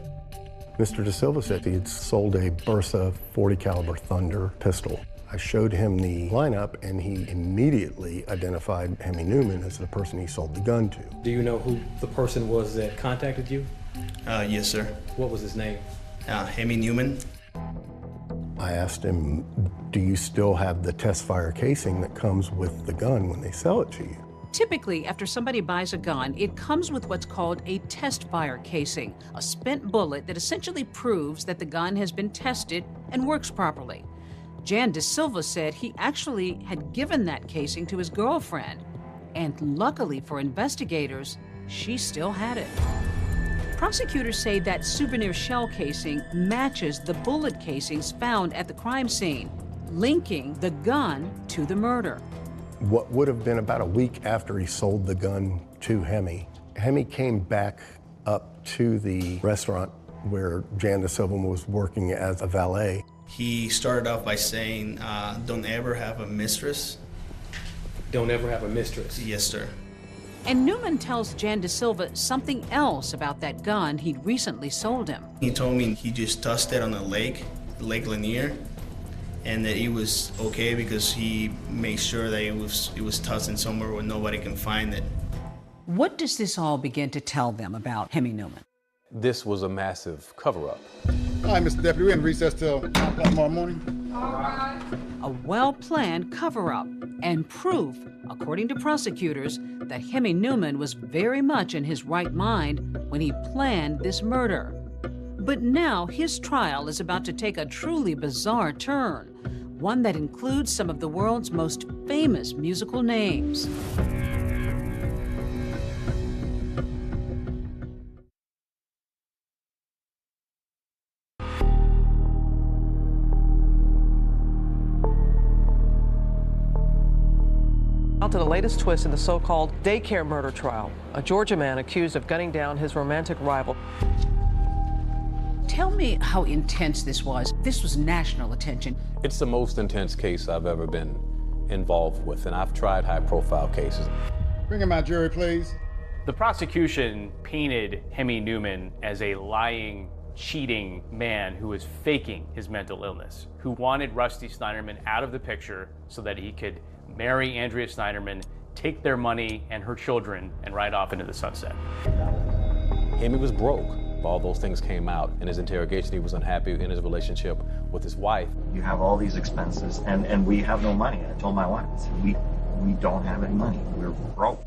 Mr. Da Silva said he had sold a Bersa 40 caliber Thunder pistol. I showed him the lineup and he immediately identified Hemi Newman as the person he sold the gun to. Do you know who the person was that contacted you? Yes, sir. What was his name? Hemi Newman. I asked him, do you still have the test fire casing that comes with the gun when they sell it to you? Typically, after somebody buys a gun, it comes with what's called a test fire casing, a spent bullet that essentially proves that the gun has been tested and works properly. Jan Da Silva said he actually had given that casing to his girlfriend, and luckily for investigators, she still had it. Prosecutors say that souvenir shell casing matches the bullet casings found at the crime scene, linking the gun to the murder. What would have been about a week after he sold the gun to Hemi, Hemi came back up to the restaurant where Jan Da Silva was working as a valet. He started off by saying, don't ever have a mistress. Don't ever have a mistress? Yes, sir. And Newman tells Jan Da Silva something else about that gun he'd recently sold him. He told me he just tossed it on the lake, Lake Lanier, and that it was okay because he made sure that it was tossed in somewhere where nobody can find it. What does this all begin to tell them about Hemi Newman? This was a massive cover-up. All right, Mr. Deputy, we're in recess till 9 o'clock tomorrow morning. A well-planned cover-up and proof, according to prosecutors, that Hemi Newman was very much in his right mind when he planned this murder. But now his trial is about to take a truly bizarre turn, one that includes some of the world's most famous musical names. To the latest twist in the so-called daycare murder trial, a Georgia man accused of gunning down his romantic rival. Tell me how intense this was. This was national attention. It's the most intense case I've ever been involved with, and I've tried high-profile cases. Bring in my jury, please. The prosecution painted Hemi Newman as a lying, cheating man who was faking his mental illness, who wanted Rusty Snyderman out of the picture so that he could marry Andrea Snyderman, take their money and her children, and ride off into the sunset. Hemi was broke. All those things came out in his interrogation. He was unhappy in his relationship with his wife. You have all these expenses, and we have no money. I told my wife, I said, we don't have any money. We're broke.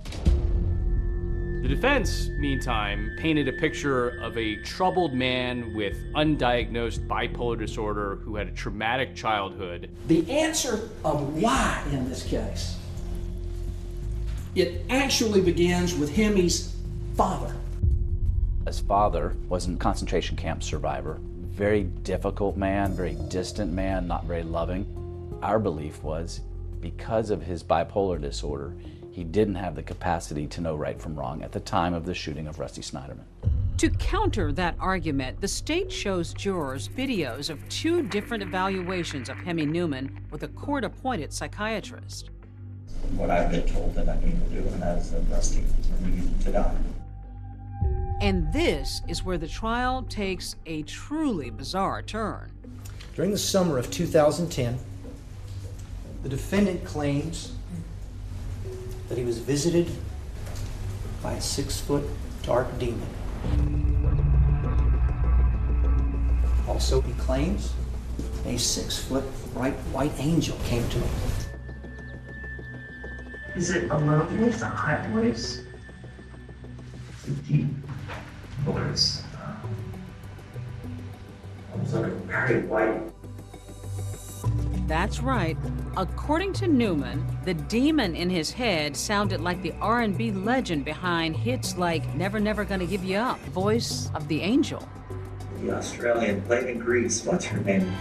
The defense, meantime, painted a picture of a troubled man with undiagnosed bipolar disorder who had a traumatic childhood. The answer of why in this case, it actually begins with Hemi's father. His father was a concentration camp survivor. Very difficult man, very distant man, not very loving. Our belief was because of his bipolar disorder, he didn't have the capacity to know right from wrong at the time of the shooting of Rusty Snyderman. To counter that argument, the state shows jurors videos of 2 different evaluations of Hemi Newman with a court-appointed psychiatrist. What I've been told that I need to do, and that is that Rusty needs to die. And this is where the trial takes a truly bizarre turn. During the summer of 2010, the defendant claims that he was visited by a 6-foot dark demon. Also, he claims a 6-foot bright white angel came to him. Is it a low voice, a high voice? It's a deep voice. Almost like a very white. That's right. According to Newman, the demon in his head sounded like the R&B legend behind hits like Never Never Gonna Give You Up, voice of the angel. The Australian played in Greece. What's her name?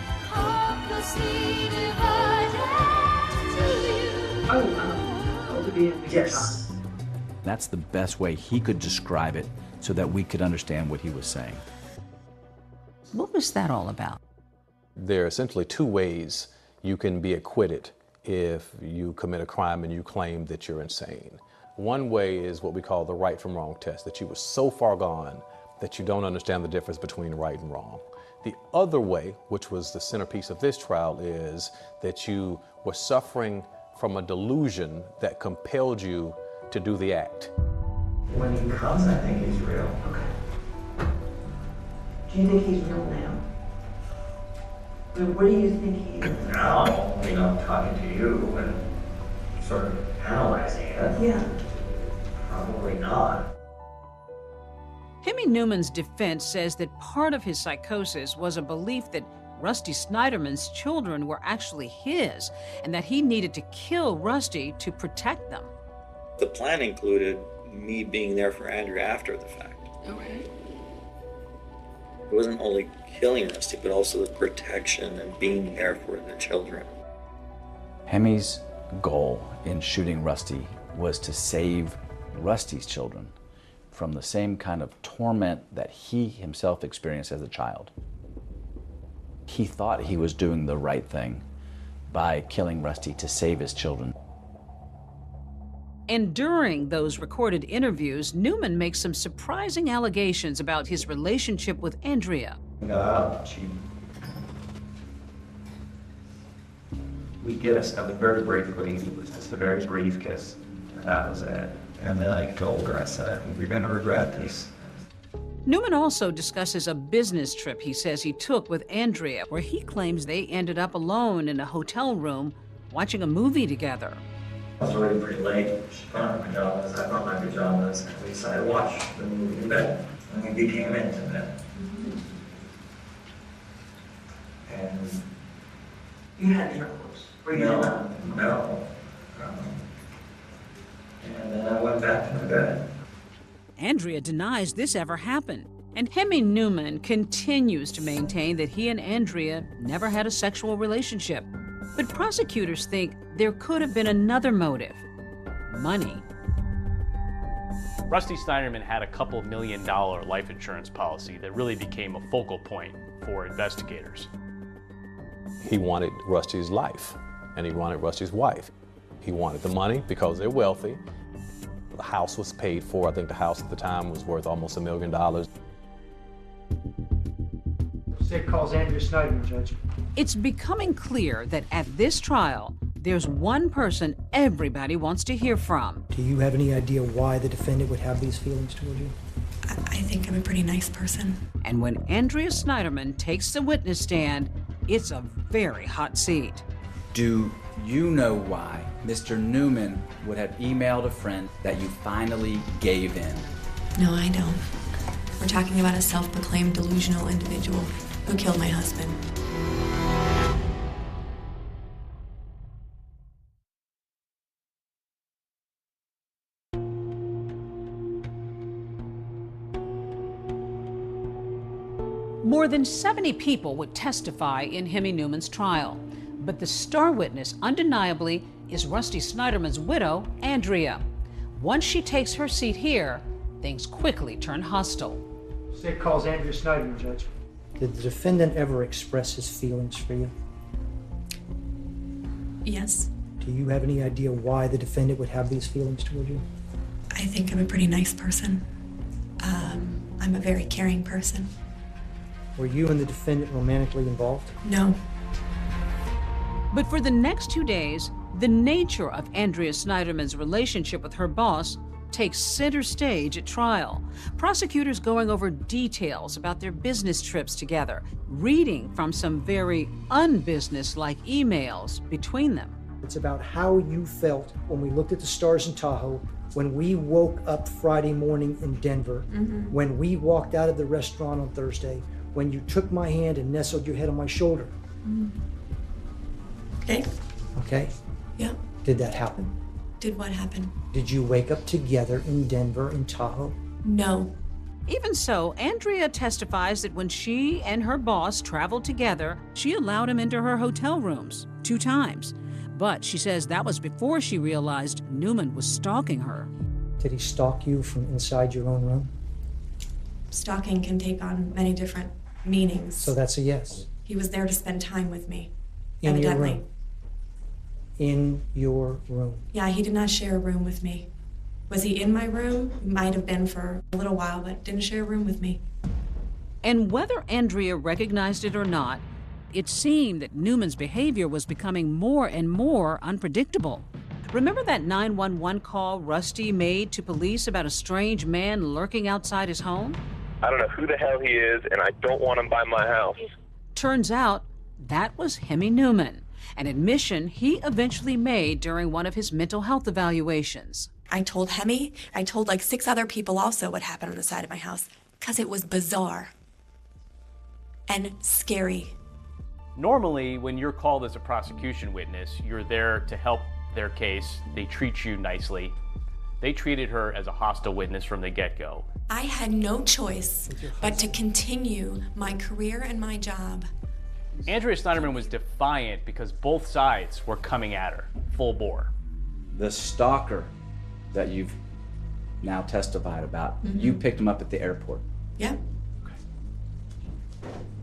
Yes. That's the best way he could describe it so that we could understand what he was saying. What was that all about? There are essentially 2 ways you can be acquitted if you commit a crime and you claim that you're insane. One way is what we call the right from wrong test, that you were so far gone that you don't understand the difference between right and wrong. The other way, which was the centerpiece of this trial, is that you were suffering from a delusion that compelled you to do the act. When he comes, I think he's real. Okay. Do you think he's real now? What do you think he is? Now, I'm talking to you and sort of analyzing it. Yeah. Probably not. Hemi Newman's defense says that part of his psychosis was a belief that Rusty Snyderman's children were actually his, and that he needed to kill Rusty to protect them. The plan included me being there for Andrea after the fact. Okay. It wasn't only killing Rusty, but also the protection and being there for the children. Hemi's goal in shooting Rusty was to save Rusty's children from the same kind of torment that he himself experienced as a child. He thought he was doing the right thing by killing Rusty to save his children. And during those recorded interviews, Newman makes some surprising allegations about his relationship with Andrea. We get us a very briefly. It was just a very brief kiss. That was it. And then I told her, I said, we're going to regret this. Newman also discusses a business trip he says he took with Andrea, where he claims they ended up alone in a hotel room watching a movie together. I was already pretty late. She put on her pajamas, I put on my pajamas, and we decided to watch the movie in bed. And we became intimate. And You had intercourse? Were you alone? No. And then I went back to my bed. Andrea denies this ever happened, and Hemi Newman continues to maintain that he and Andrea never had a sexual relationship. But prosecutors think there could have been another motive: money. Rusty Snyderman had a $2 million life insurance policy that really became a focal point for investigators. He wanted Rusty's life, and he wanted Rusty's wife. He wanted the money because they're wealthy. The house was paid for. I think the house at the time was worth almost $1 million. State calls Andrea Snyderman, Judge. It's becoming clear that at this trial, there's one person everybody wants to hear from. Do you have any idea why the defendant would have these feelings toward you? I think I'm a pretty nice person. And when Andrea Snyderman takes the witness stand, it's a very hot seat. Do you know why Mr. Newman would have emailed a friend that you finally gave in? No, I don't. We're talking about a self-proclaimed delusional individual who killed my husband. More than 70 people would testify in Hemi Newman's trial, but the star witness undeniably is Rusty Snyderman's widow, Andrea. Once she takes her seat here, things quickly turn hostile. State calls Andrea Snyderman, Judge. Did the defendant ever express his feelings for you? Yes. Do you have any idea why the defendant would have these feelings toward you? I think I'm a pretty nice person. I'm a very caring person. Were you and the defendant romantically involved? No. But for the next 2 days, the nature of Andrea Snyderman's relationship with her boss takes center stage at trial. Prosecutors going over details about their business trips together, reading from some very unbusinesslike emails between them. It's about how you felt when we looked at the stars in Tahoe, when we woke up Friday morning in Denver, when we walked out of the restaurant on Thursday, when you took my hand and nestled your head on my shoulder. Okay. Okay? Yeah. Did that happen? Did what happen? Did you wake up together in Denver, in Tahoe? No. Even so, Andrea testifies that when she and her boss traveled together, she allowed him into her hotel rooms 2 times. But she says that was before she realized Newman was stalking her. Did he stalk you from inside your own room? Stalking can take on many different meanings. So that's a yes. He was there to spend time with me. In your Evidently. room? In your room? Yeah, he did not share a room with me. Was he in my room? He might have been for a little while, but didn't share a room with me. And whether Andrea recognized it or not, it seemed that Newman's behavior was becoming more and more unpredictable. Remember that 911 call Rusty made to police about a strange man lurking outside his home? I don't know who the hell he is, and I don't want him by my house. Turns out that was Hemi Newman, an admission he eventually made during one of his mental health evaluations. I told Hemi, I told like 6 other people also what happened on the side of my house, because it was bizarre and scary. Normally, when you're called as a prosecution witness, you're there to help their case. They treat you nicely. They treated her as a hostile witness from the get-go. I had no choice but to continue my career and my job. Andrea Snyderman was defiant because both sides were coming at her, full bore. The stalker that you've now testified about, you picked him up at the airport. Yep.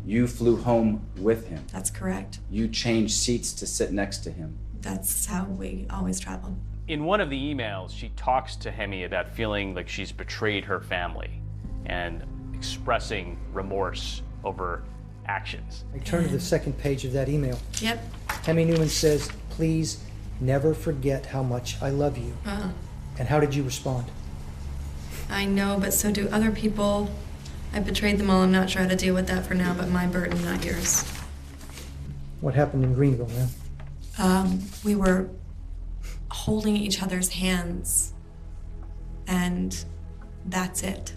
You flew home with him. That's correct. You changed seats to sit next to him. That's how we always traveled. In one of the emails, she talks to Hemi about feeling like she's betrayed her family and expressing remorse over actions. I turn to the second page of that email. Yep. Hemi Newman says, "Please never forget how much I love you." And how did you respond? I know, but so do other people. I betrayed them all. I'm not trying to deal with that for now, but my burden, not yours. What happened in Greenville, man? We were holding each other's hands, and that's it.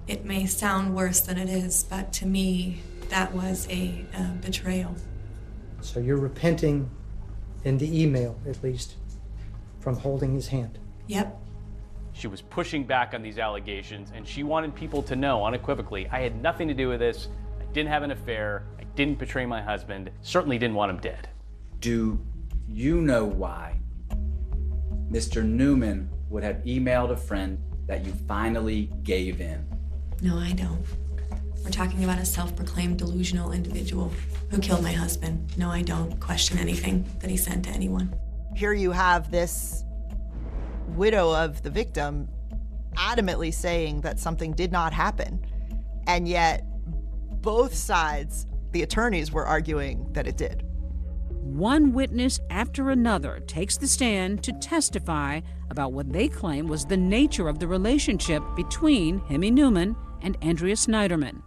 It may sound worse than it is, but to me, that was a betrayal. So you're repenting in the email, at least, from holding his hand? Yep. She was pushing back on these allegations, and she wanted people to know unequivocally, I had nothing to do with this, I didn't have an affair, I didn't betray my husband, certainly didn't want him dead. Do you know why Mr. Newman would have emailed a friend that you finally gave in? No, I don't. We're talking about a self-proclaimed delusional individual who killed my husband. No, I don't question anything that he sent to anyone. Here you have this widow of the victim adamantly saying that something did not happen, and yet both sides, the attorneys, were arguing that it did. One witness after another takes the stand to testify about what they claim was the nature of the relationship between Hemi Newman and Andrea Snyderman.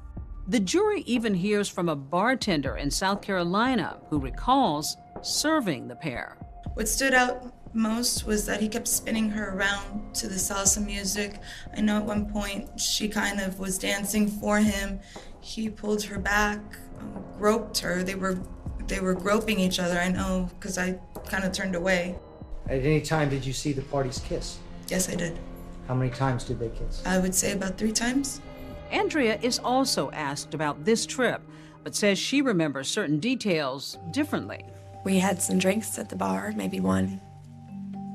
The jury even hears from a bartender in South Carolina who recalls serving the pair. What stood out most was that he kept spinning her around to the salsa music. I know at one point she kind of was dancing for him. He pulled her back, groped her. They were groping each other, I know, because I kind of turned away. At any time did you see the parties kiss? Yes, I did. How many times did they kiss? I would say about 3 times. Andrea is also asked about this trip, but says she remembers certain details differently. We had some drinks at the bar, maybe 1,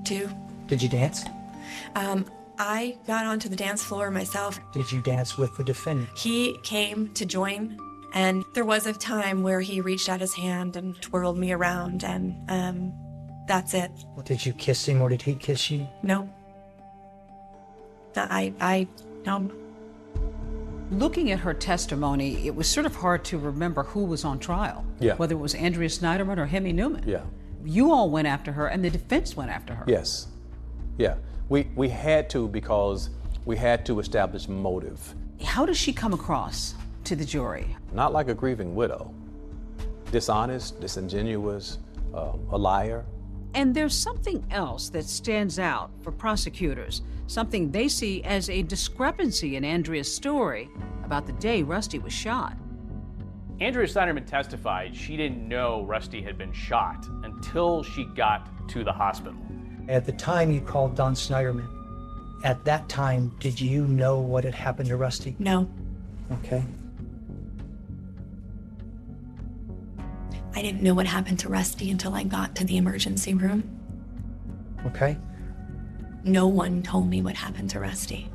2. Did you dance? I got onto the dance floor myself. Did you dance with the defendant? He came to join, and there was a time where he reached out his hand and twirled me around, and that's it. Well, did you kiss him or did he kiss you? No. No. Looking at her testimony, it was sort of hard to remember who was on trial. Yeah. Whether it was Andrea Snyderman or Hemi Newman. Yeah. You all went after her, and the defense went after her. Yes. Yeah. We had to, because we had to establish motive. How does she come across to the jury? Not like a grieving widow. Dishonest, disingenuous, a liar. And there's something else that stands out for prosecutors, something they see as a discrepancy in Andrea's story about the day Rusty was shot. Andrea Snyderman testified she didn't know Rusty had been shot until she got to the hospital. At the time you called Don Snyderman, at that time, did you know what had happened to Rusty? No. Okay. I didn't know what happened to Rusty until I got to the emergency room. Okay. No one told me what happened to Rusty.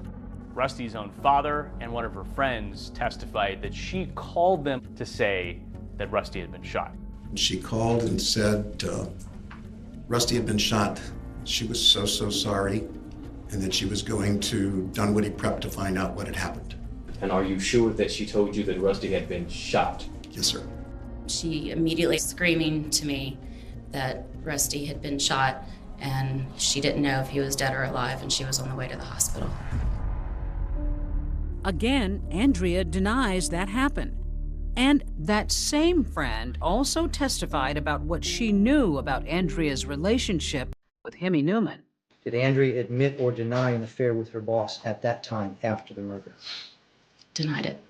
Rusty's own father and one of her friends testified that she called them to say that Rusty had been shot. She called and said Rusty had been shot. She was so sorry, and that she was going to Dunwoody Prep to find out what had happened. And are you sure that she told you that Rusty had been shot? Yes, sir. She immediately screaming to me that Rusty had been shot, and she didn't know if he was dead or alive, and she was on the way to the hospital. Again, Andrea denies that happened. And that same friend also testified about what she knew about Andrea's relationship with Hemi Newman. Did Andrea admit or deny an affair with her boss at that time after the murder? Denied it.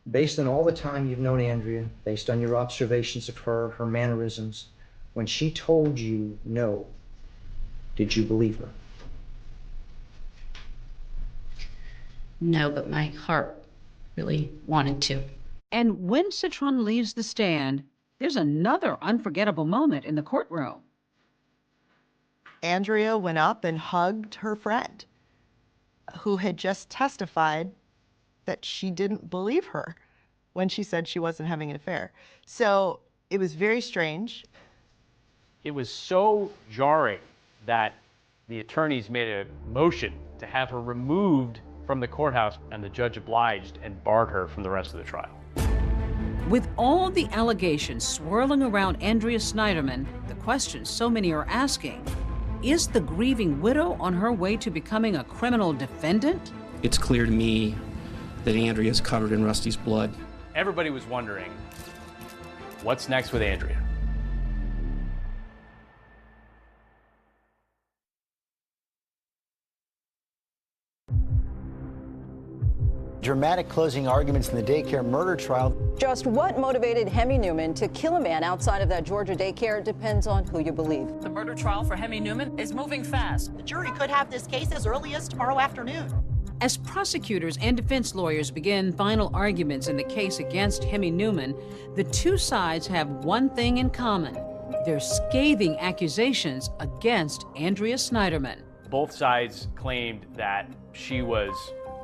Based on all the time you've known Andrea, based on your observations of her mannerisms, when she told you no, did you believe her? No, but my heart really wanted to. And when Citron leaves the stand, there's another unforgettable moment in the courtroom. Andrea went up and hugged her friend, who had just testified that she didn't believe her when she said she wasn't having an affair. So it was very strange. It was so jarring that the attorneys made a motion to have her removed from the courthouse, and the judge obliged and barred her from the rest of the trial. With all the allegations swirling around Andrea Snyderman, the question so many are asking, is the grieving widow on her way to becoming a criminal defendant? It's clear to me that Andrea is covered in Rusty's blood. Everybody was wondering, what's next with Andrea? Dramatic closing arguments in the daycare murder trial. Just what motivated Hemi Newman to kill a man outside of that Georgia daycare depends on who you believe. The murder trial for Hemi Newman is moving fast. The jury could have this case as early as tomorrow afternoon. As prosecutors and defense lawyers begin final arguments in the case against Hemi Newman, the two sides have one thing in common: their scathing accusations against Andrea Snyderman. Both sides claimed that she was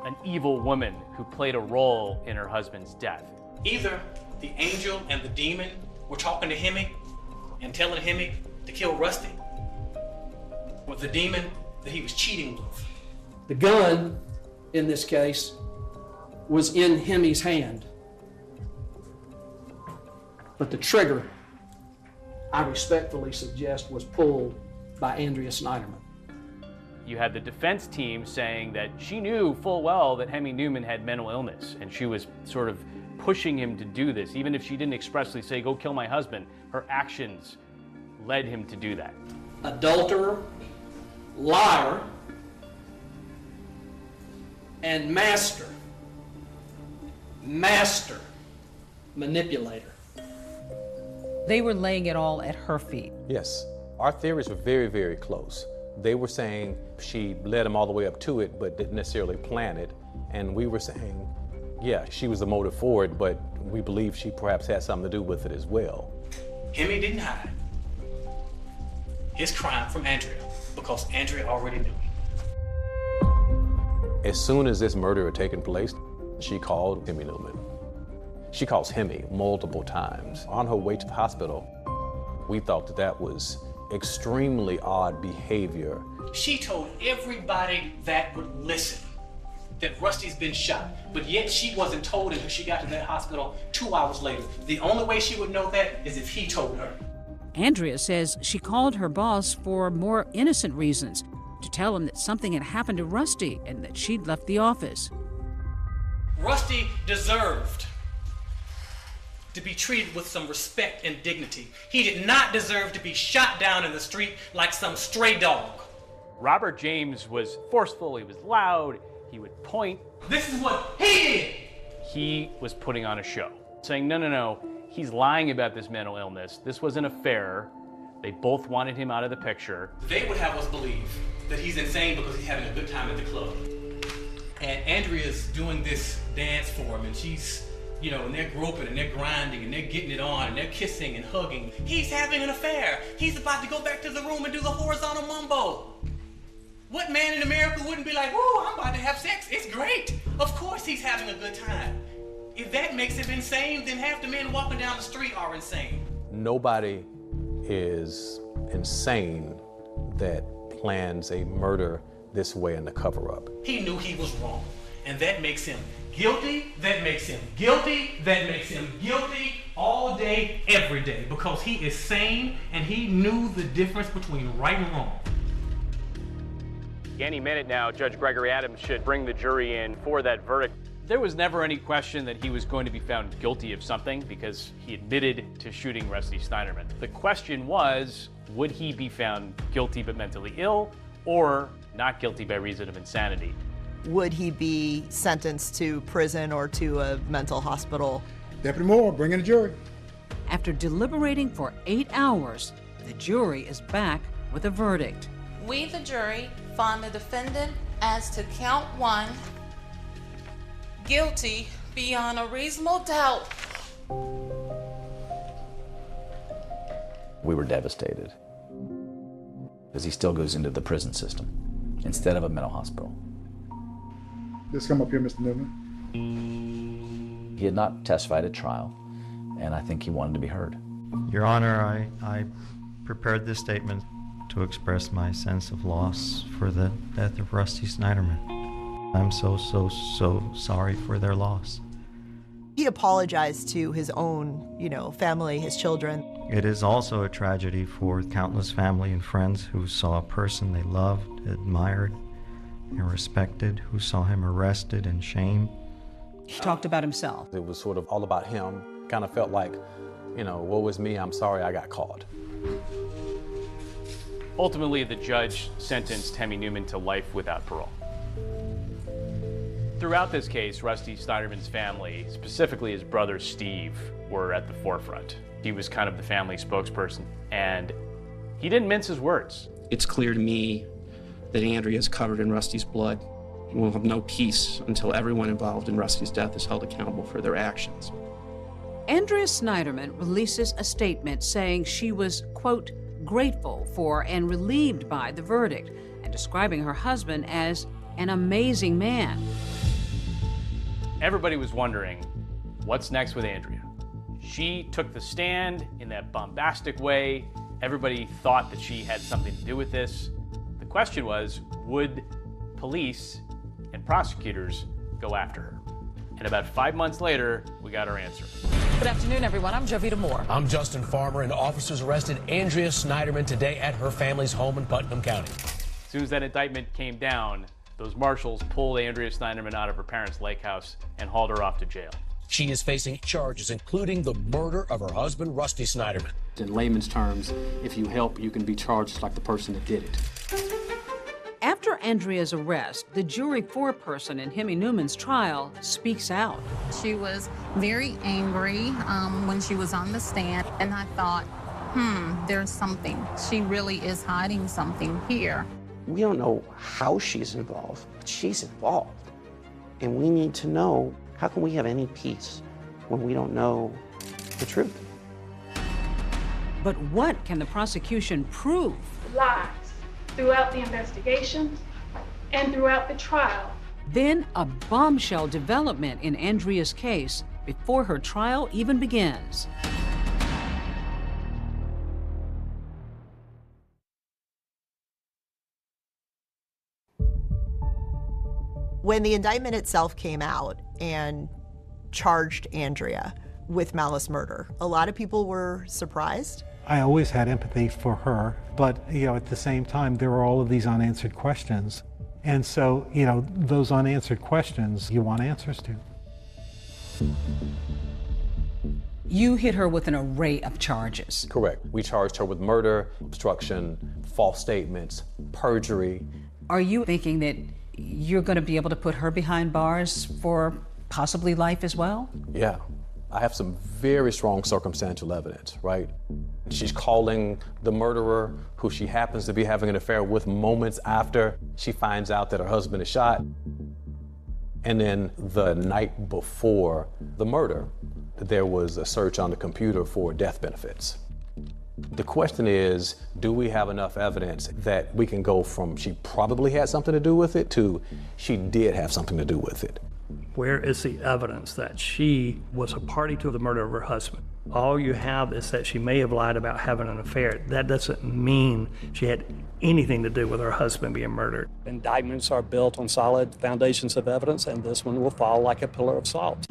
an evil woman who played a role in her husband's death. Either the angel and the demon were talking to Hemi and telling Hemi to kill Rusty, or the demon that he was cheating with. The gun, in this case, was in Hemi's hand. But the trigger, I respectfully suggest, was pulled by Andrea Snyderman. You had the defense team saying that she knew full well that Hemi Newman had mental illness, and she was sort of pushing him to do this. Even if she didn't expressly say, go kill my husband, her actions led him to do that. Adulterer, liar, and master manipulator. They were laying it all at her feet. Yes. Our theories were very, very close. They were saying she led him all the way up to it, but didn't necessarily plan it. And we were saying, yeah, she was the motive for it, but we believe she perhaps had something to do with it as well. Hemi didn't hide his crime from Andrea because Andrea already knew it. As soon as this murder had taken place, she called Hemi Newman. She calls Hemi multiple times. On her way to the hospital, we thought that that was extremely odd behavior. She told everybody that would listen that Rusty's been shot, but yet she wasn't told until she got to that hospital 2 hours later. The only way she would know that is if he told her. Andrea says she called her boss for more innocent reasons, to tell him that something had happened to Rusty and that she'd left the office. Rusty deserved to be treated with some respect and dignity. He did not deserve to be shot down in the street like some stray dog. Robert James was forceful, he was loud, he would point. This is what he did! He was putting on a show, saying, no, he's lying about this mental illness. This was an affair. They both wanted him out of the picture. They would have us believe that he's insane because he's having a good time at the club. And Andrea's doing this dance for him, and she's, and they're groping and they're grinding and they're getting it on and they're kissing and hugging. He's having an affair. He's about to go back to the room and do the horizontal mumbo. What man in America wouldn't be like, whoa, I'm about to have sex. It's great. Of course he's having a good time. If that makes him insane, then half the men walking down the street are insane. Nobody is insane that plans a murder this way in the cover-up. He knew he was wrong, and that makes him guilty, that makes him guilty, that makes him guilty all day, every day, because he is sane and he knew the difference between right and wrong. Any minute now, Judge Gregory Adams should bring the jury in for that verdict. There was never any question that he was going to be found guilty of something because he admitted to shooting Rusty Snyderman. The question was, would he be found guilty but mentally ill or not guilty by reason of insanity? Would he be sentenced to prison or to a mental hospital? Deputy Moore, bring in the jury. After deliberating for 8 hours, the jury is back with a verdict. We, the jury, find the defendant as to count 1, guilty beyond a reasonable doubt. We were devastated because he still goes into the prison system instead of a mental hospital. Just come up here, Mr. Newman. He had not testified at trial, and I think he wanted to be heard. Your Honor, I prepared this statement to express my sense of loss for the death of Rusty Snyderman. I'm so sorry for their loss. He apologized to his own, family, his children. It is also a tragedy for countless family and friends who saw a person they loved, admired, and respected, who saw him arrested and shamed. He talked about himself. It was sort of all about him. Kind of felt like, woe is me, I'm sorry I got caught. Ultimately, the judge sentenced Hemi Newman to life without parole. Throughout this case, Rusty Snyderman's family, specifically his brother Steve, were at the forefront. He was kind of the family spokesperson, and he didn't mince his words. It's clear to me that Andrea is covered in Rusty's blood. We'll have no peace until everyone involved in Rusty's death is held accountable for their actions. Andrea Snyderman releases a statement saying she was, quote, grateful for and relieved by the verdict, and describing her husband as an amazing man. Everybody was wondering, what's next with Andrea? She took the stand in that bombastic way. Everybody thought that she had something to do with this. The question was, would police and prosecutors go after her? And about 5 months later, we got our answer. Good afternoon, everyone. I'm Jovita Moore. I'm Justin Farmer, and officers arrested Andrea Snyderman today at her family's home in Putnam County. As soon as that indictment came down, those marshals pulled Andrea Snyderman out of her parents' lake house and hauled her off to jail. She is facing charges, including the murder of her husband, Rusty Snyderman. In layman's terms, if you help, you can be charged like the person that did it. After Andrea's arrest, the jury foreperson in Hemi Newman's trial speaks out. She was very angry when she was on the stand, and I thought, there's something. She really is hiding something here. We don't know how she's involved, but she's involved. And we need to know, how can we have any peace when we don't know the truth? But what can the prosecution prove? Lies throughout the investigation and throughout the trial. Then a bombshell development in Andrea's case before her trial even begins. When the indictment itself came out and charged Andrea with malice murder, a lot of people were surprised. I always had empathy for her, but at the same time, there were all of these unanswered questions. And so, those unanswered questions you want answers to. You hit her with an array of charges. Correct. We charged her with murder, obstruction, false statements, perjury. Are you thinking that you're going to be able to put her behind bars for possibly life as well? Yeah. I have some very strong circumstantial evidence, right? She's calling the murderer, who she happens to be having an affair with, moments after she finds out that her husband is shot. And then the night before the murder, there was a search on the computer for death benefits. The question is, do we have enough evidence that we can go from she probably had something to do with it to she did have something to do with it? Where is the evidence that she was a party to the murder of her husband? All you have is that she may have lied about having an affair. That doesn't mean she had anything to do with her husband being murdered. Indictments are built on solid foundations of evidence, and this one will fall like a pillar of salt.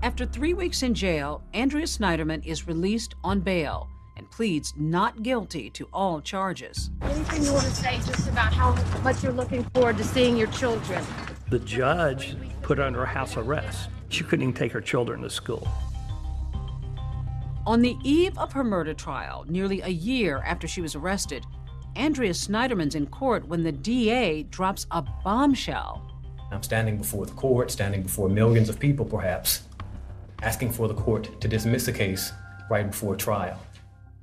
After 3 weeks in jail, Andrea Snyderman is released on bail and pleads not guilty to all charges. Anything you want to say just about how much you're looking forward to seeing your children? The judge put her under house arrest. She couldn't even take her children to school. On the eve of her murder trial, nearly a year after she was arrested, Andrea Snyderman's in court when the DA drops a bombshell. I'm standing before the court, standing before millions of people perhaps, asking for the court to dismiss the case right before trial.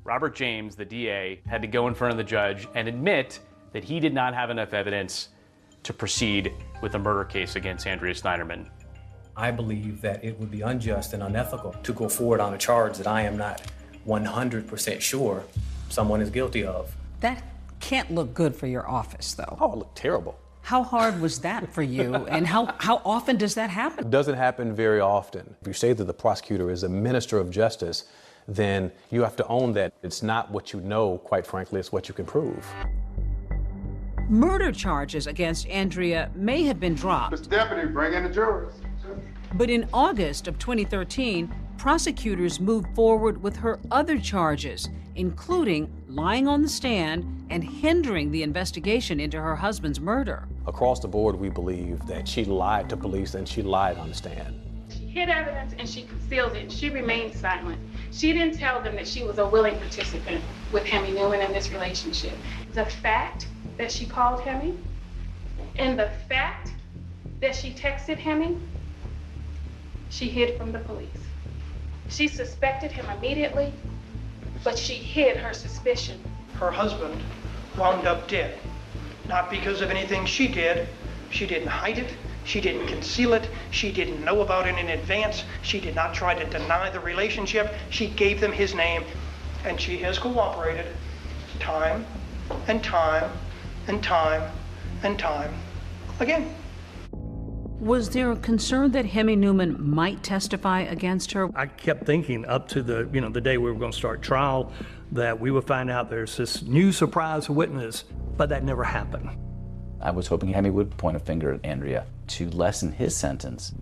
Robert James, the DA, had to go in front of the judge and admit that he did not have enough evidence to proceed with a murder case against Andrea Snyderman. I believe that it would be unjust and unethical to go forward on a charge that I am not 100% sure someone is guilty of. That can't look good for your office, though. Oh, it looked terrible. How hard was that for you, and how often does that happen? It doesn't happen very often. If you say that the prosecutor is a minister of justice, then you have to own that it's not what you know, quite frankly, it's what you can prove. Murder charges against Andrea may have been dropped. Mr. Deputy, bring in the jurors. But in August of 2013, prosecutors moved forward with her other charges, including lying on the stand and hindering the investigation into her husband's murder. Across the board, we believe that she lied to police and she lied on the stand. She hid evidence and she concealed it. She remained silent. She didn't tell them that she was a willing participant with Hemi Newman in this relationship. The fact that she called Hemi and the fact that she texted Hemi, she hid from the police. She suspected him immediately, but she hid her suspicion. Her husband wound up dead, not because of anything she did. She didn't hide it. She didn't conceal it. She didn't know about it in advance. She did not try to deny the relationship. She gave them his name, and she has cooperated time and time and time and time again. Was there a concern that Hemi Newman might testify against her? I kept thinking up to the day we were going to start trial that we would find out there's this new surprise witness, but that never happened. I was hoping Hemi would point a finger at Andrea to lessen his sentence.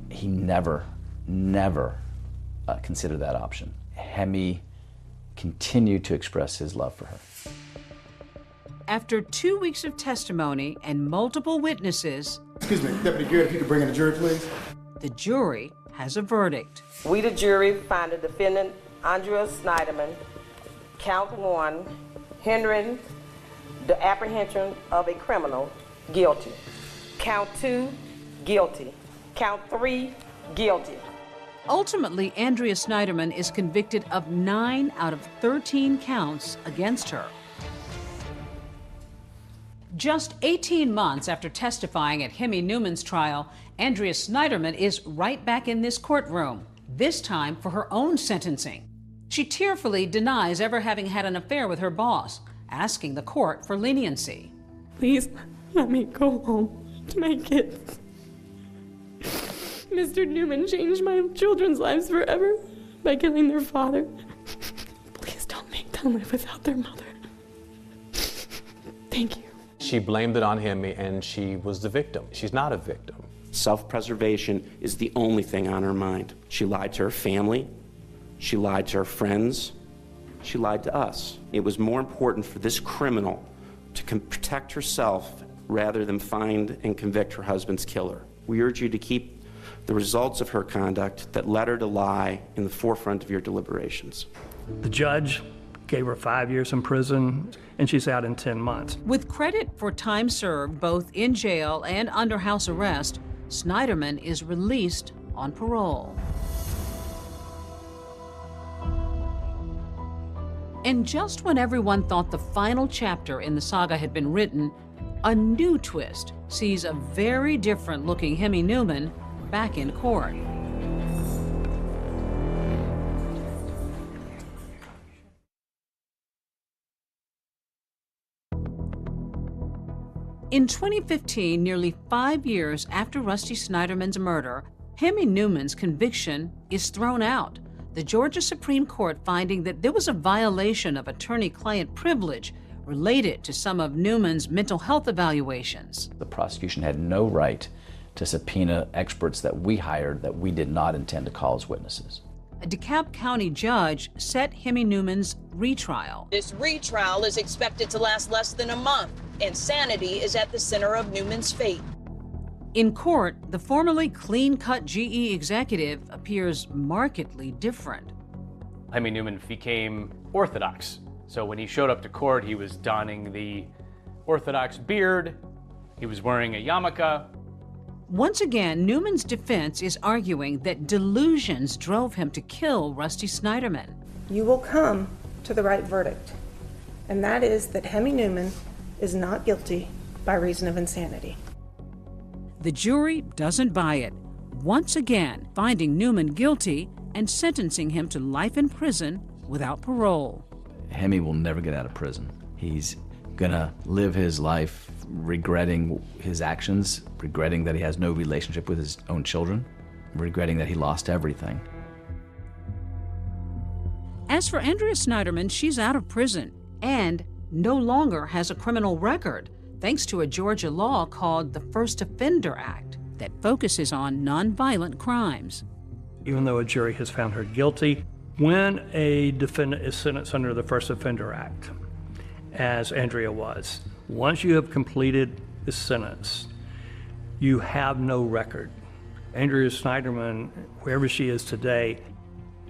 He never considered that option. Hemi continued to express his love for her. After 2 weeks of testimony and multiple witnesses, Excuse me, Deputy Garrett, if you could bring in the jury, please. the jury has a verdict. We, the jury, find the defendant, Andrea Snyderman, count 1, hindering the apprehension of a criminal, guilty. Count 2, guilty. Count 3, guilty. Ultimately, Andrea Snyderman is convicted of 9 out of 13 counts against her. Just 18 months after testifying at Hemi Newman's trial, Andrea Snyderman is right back in this courtroom, this time for her own sentencing. She tearfully denies ever having had an affair with her boss, asking the court for leniency. Please let me go home to my kids. Mr. Newman changed my children's lives forever by killing their father. Please don't make them live without their mother. Thank you. She blamed it on him, and she was the victim. She's not a victim. Self-preservation is the only thing on her mind. She lied to her family. She lied to her friends. She lied to us. It was more important for this criminal to protect herself rather than find and convict her husband's killer. We urge you to keep the results of her conduct that led her to lie in the forefront of your deliberations. The judge gave her 5 years in prison, and she's out in 10 months. With credit for time served both in jail and under house arrest, Snyderman is released on parole. And just when everyone thought the final chapter in the saga had been written, a new twist sees a very different looking Hemi Newman back in court. In 2015, nearly 5 years after Rusty Snyderman's murder, Hemi Newman's conviction is thrown out. The Georgia Supreme Court finding that there was a violation of attorney-client privilege related to some of Newman's mental health evaluations. The prosecution had no right to subpoena experts that we hired that we did not intend to call as witnesses. A DeKalb County judge set Hemi Newman's retrial. This retrial is expected to last less than a month. Insanity is at the center of Newman's fate. In court, the formerly clean-cut GE executive appears markedly different. Hemi Newman became Orthodox. So when he showed up to court, he was donning the Orthodox beard, he was wearing a yarmulke. Once again, Newman's defense is arguing that delusions drove him to kill Rusty Snyderman. You will come to the right verdict, and that is that Hemi Newman is not guilty by reason of insanity. The jury doesn't buy it, once again finding Newman guilty and sentencing him to life in prison without parole. Hemi will never get out of prison. He's gonna live his life regretting his actions, regretting that he has no relationship with his own children, regretting that he lost everything. As for Andrea Snyderman, she's out of prison and no longer has a criminal record, thanks to a Georgia law called the First Offender Act that focuses on nonviolent crimes. Even though a jury has found her guilty, when a defendant is sentenced under the First Offender Act, as Andrea was, once you have completed the sentence, you have no record. Andrea Snyderman, wherever she is today,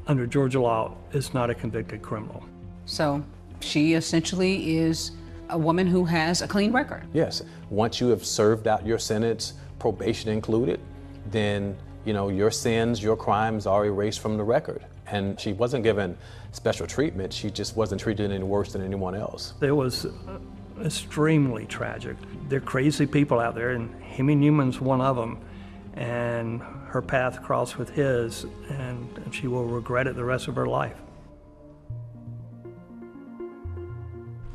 under Georgia law, is not a convicted criminal. So she essentially is a woman who has a clean record. Yes. Once you have served out your sentence, probation included, then your sins, your crimes are erased from the record. And she wasn't given special treatment. She just wasn't treated any worse than anyone else. It was extremely tragic. There are crazy people out there, and Hemi Newman's one of them. And her path crossed with his, and she will regret it the rest of her life.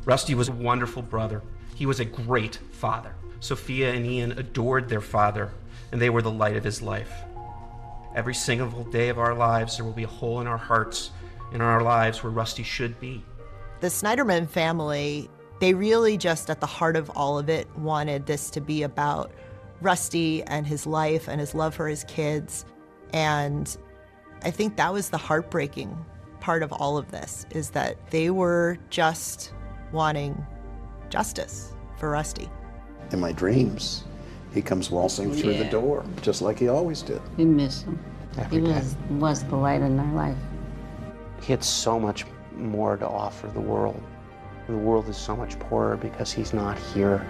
Rusty was a wonderful brother. He was a great father. Sophia and Ian adored their father, and they were the light of his life. Every single day of our lives, there will be a hole in our hearts, in our lives where Rusty should be. The Snyderman family, they really just at the heart of all of it wanted this to be about Rusty and his life and his love for his kids. And I think that was the heartbreaking part of all of this, is that they were just wanting justice for Rusty. In my dreams, he comes waltzing through the door, just like he always did. We miss him. Every He day. was the light in our life. He had so much more to offer the world. The world is so much poorer because he's not here.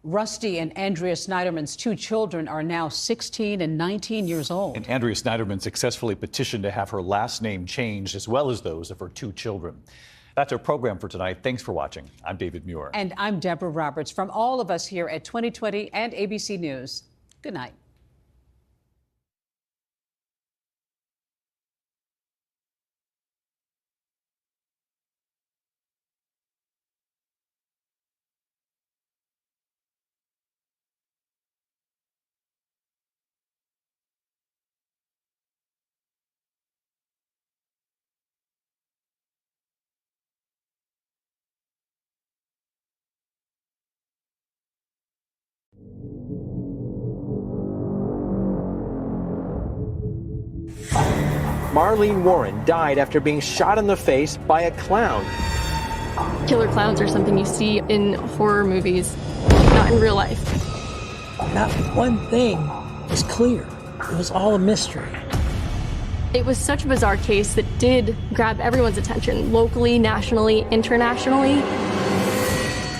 Rusty and Andrea Snyderman's two children are now 16 and 19 years old. And Andrea Snyderman successfully petitioned to have her last name changed, as well as those of her two children. That's our program for tonight. Thanks for watching. I'm David Muir. And I'm Deborah Roberts. From all of us here at 2020 and ABC News, good night. Marlene Warren died after being shot in the face by a clown. Killer clowns are something you see in horror movies, not in real life. Not one thing was clear. It was all a mystery. It was such a bizarre case that did grab everyone's attention, locally, nationally, internationally.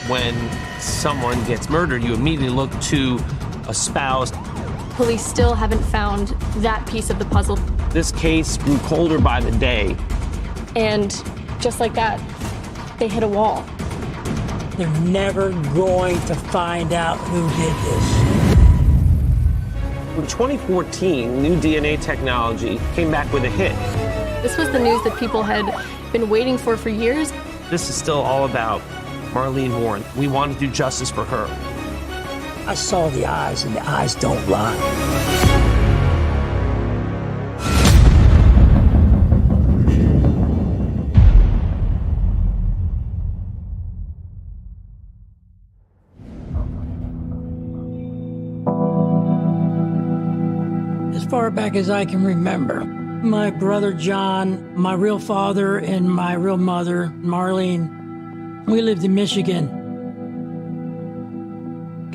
When someone gets murdered, you immediately look to a spouse. Police still haven't found that piece of the puzzle. This case grew colder by the day. And just like that, they hit a wall. They're never going to find out who did this. In 2014, new DNA technology came back with a hit. This was the news that people had been waiting for years. This is still all about Marlene Warren. We want to do justice for her. I saw the eyes, and the eyes don't lie. As far back as I can remember, my brother John, my real father, and my real mother, Marlene, we lived in Michigan.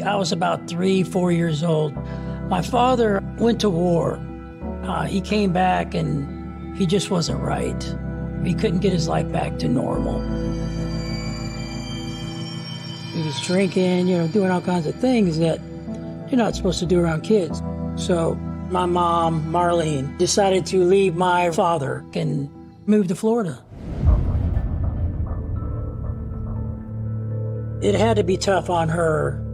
I was about 3-4 years old. My father went to war. He came back and he just wasn't right. He couldn't get his life back to normal. He was drinking, doing all kinds of things that you're not supposed to do around kids. So my mom, Marlene, decided to leave my father and move to Florida. It had to be tough on her.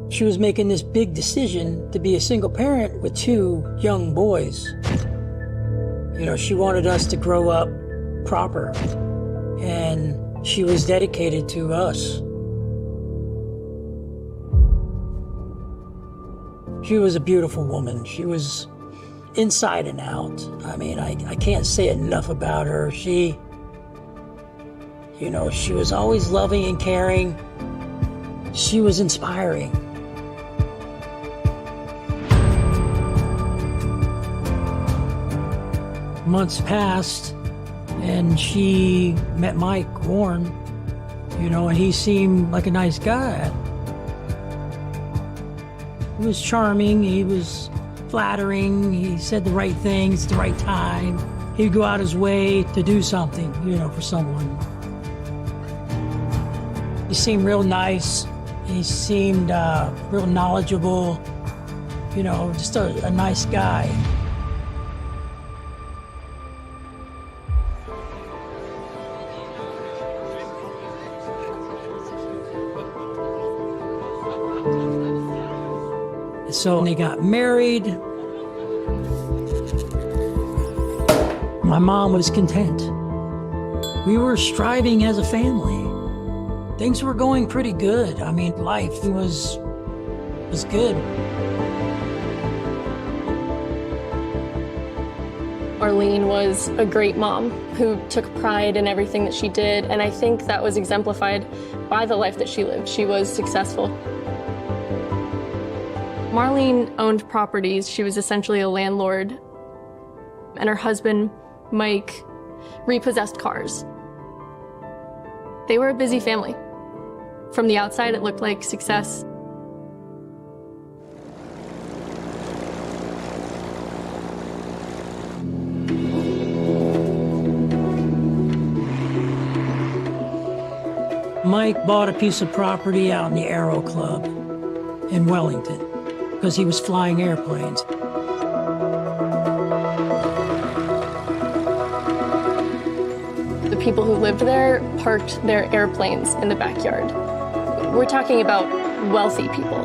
She was making this big decision to be a single parent with 2 young boys. She wanted us to grow up proper, and she was dedicated to us. She was a beautiful woman. She was inside and out. I mean, I can't say enough about her. She was always loving and caring. She was inspiring. Months passed, and she met Mike Warren, and he seemed like a nice guy. He was charming, he was flattering, he said the right things at the right time. He'd go out his way to do something, for someone. He seemed real nice, he seemed real knowledgeable, just a nice guy. So they got married. My mom was content. We were striving as a family. Things were going pretty good. I mean, life was good. Marlene was a great mom who took pride in everything that she did, and I think that was exemplified by the life that she lived. She was successful. Marlene owned properties. She was essentially a landlord. And her husband, Mike, repossessed cars. They were a busy family. From the outside, it looked like success. Mike bought a piece of property out in the Aero Club in Wellington because he was flying airplanes. The people who lived there parked their airplanes in the backyard. We're talking about wealthy people.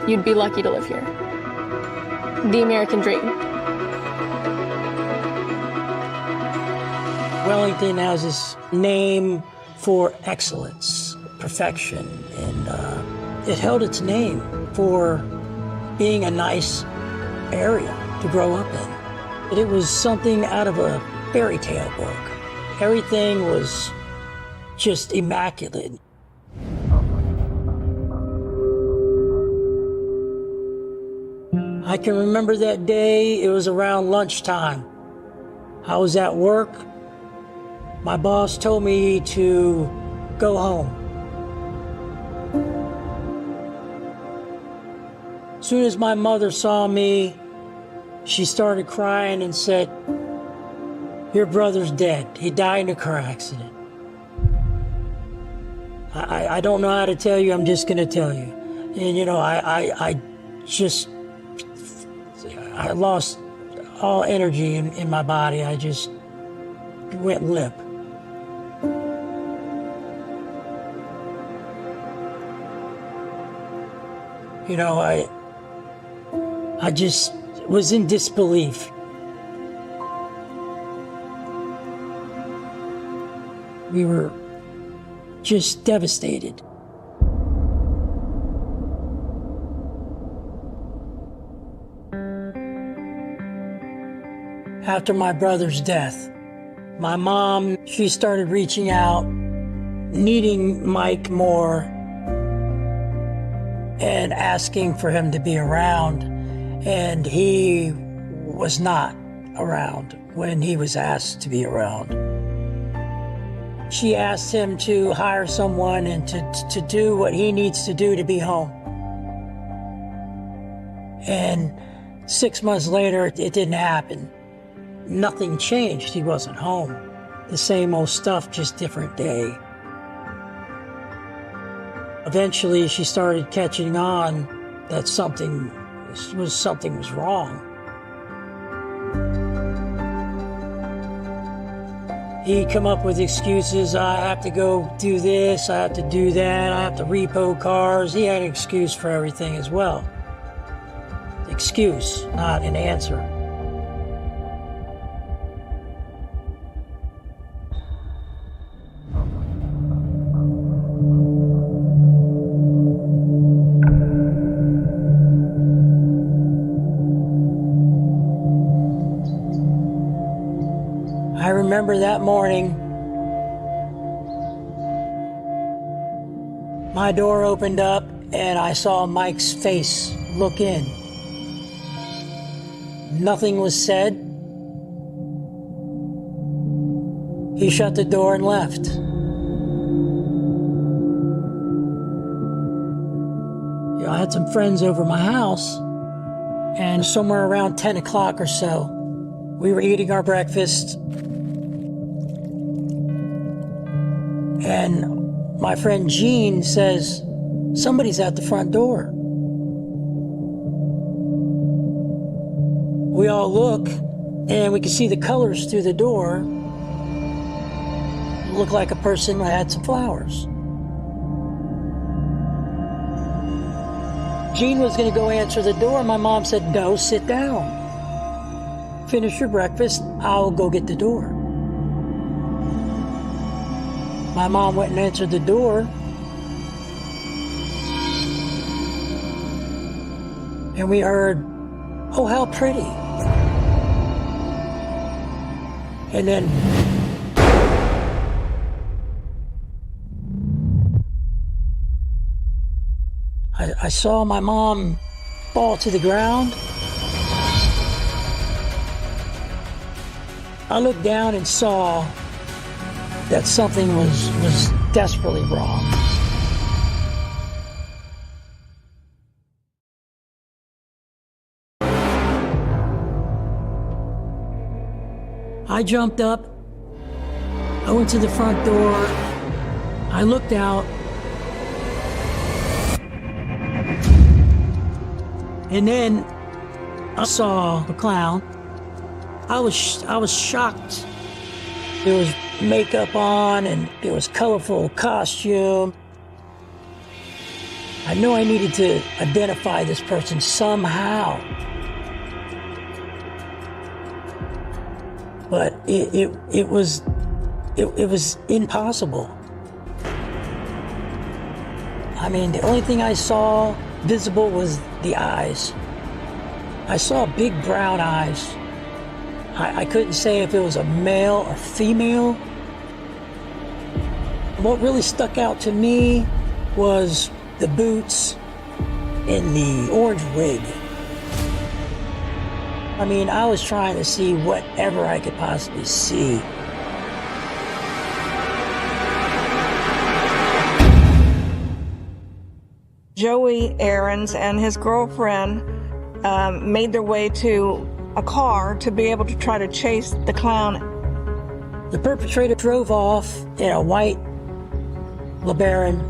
You'd be lucky to live here. The American dream. Wellington has this name for excellence, perfection, and it held its name for being a nice area to grow up in. It was something out of a fairy tale book. Everything was just immaculate. I can remember that day. It was around lunchtime. I was at work. My boss told me to go home. As soon as my mother saw me, she started crying and said, "Your brother's dead. He died in a car accident." I don't know how to tell you. I'm just going to tell you. And, you know, I lost all energy in my body. I just went limp. You know, I just was in disbelief. We were just devastated. After my brother's death, my mom, she started reaching out, needing Mike more, and asking for him to be around. And he was not around when he was asked to be around. She asked him to hire someone and to do what he needs to do to be home. And 6 months later, it didn't happen. Nothing changed. He wasn't home. The same old stuff, just different day. Eventually, she started catching on that something was wrong. He'd come up with excuses. I have to go do this, I have to do that, I have to repo cars. He had an excuse for everything as well. Excuse, not an answer. I remember that morning, my door opened up and I saw Mike's face look in. Nothing was said. He shut the door and left. You know, I had some friends over my house, and somewhere around 10 o'clock or so, we were eating our breakfast. And my friend Gene says, "Somebody's at the front door." We all look, and we can see the colors through the door. It looked like a person had some flowers. Gene was going to go answer the door. My mom said, "No, sit down. Finish your breakfast. I'll go get the door." My mom went and answered the door. And we heard, "Oh, how pretty." And then I saw my mom fall to the ground. I looked down and saw that something was desperately wrong. I jumped up, I went to the front door, I looked out, and then I saw a clown. I was shocked. There was makeup on and it was colorful costume. I knew I needed to identify this person somehow. But it was impossible. I mean, the only thing I saw visible was the eyes. I saw big brown eyes. I couldn't say if it was a male or female. What really stuck out to me was the boots and the orange wig. I mean, I was trying to see whatever I could possibly see. Joey Aarons and his girlfriend made their way to a car to be able to try to chase the clown. The perpetrator drove off in a white LeBaron.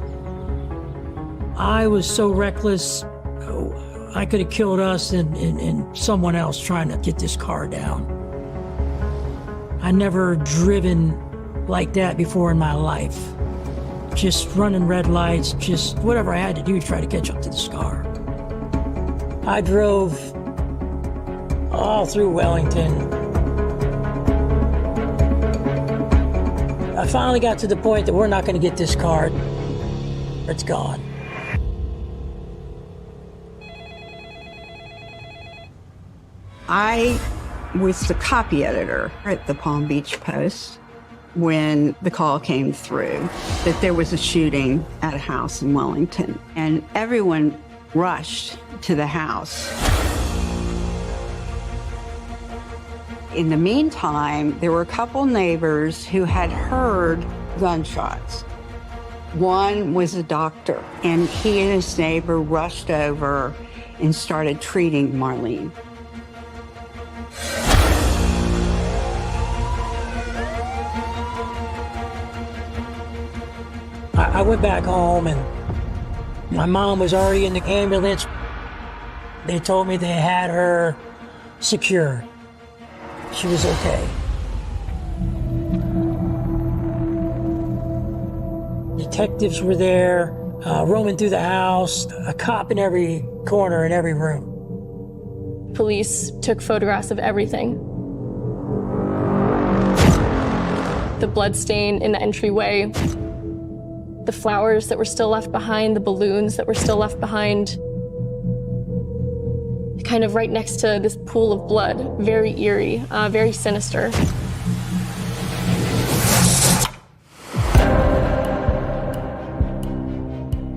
I was so reckless, I could have killed us and someone else trying to get this car down. I never driven like that before in my life. Just running red lights, just whatever I had to do to try to catch up to this car. I drove all through Wellington. I finally got to the point that we're not going to get this car. It's gone. I was the copy editor at the Palm Beach Post when the call came through that there was a shooting at a house in Wellington, and everyone rushed to the house. In the meantime, there were a couple neighbors who had heard gunshots. One was a doctor, and he and his neighbor rushed over and started treating Marlene. I went back home, and my mom was already in the ambulance. They told me they had her secure. She was okay. Detectives were there, roaming through the house, a cop in every corner in every room. Police took photographs of everything. The blood stain in the entryway, the flowers that were still left behind, the balloons that were still left behind. Kind of right next to this pool of blood, very eerie, very sinister.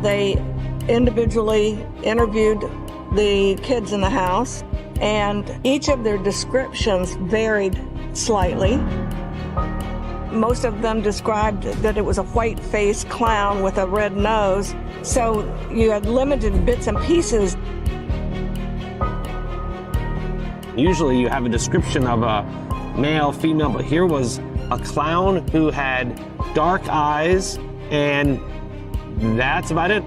They individually interviewed the kids in the house, and each of their descriptions varied slightly. Most of them described that it was a white-faced clown with a red nose, so you had limited bits and pieces. Usually you have a description of a male, female, but here was a clown who had dark eyes, and that's about it.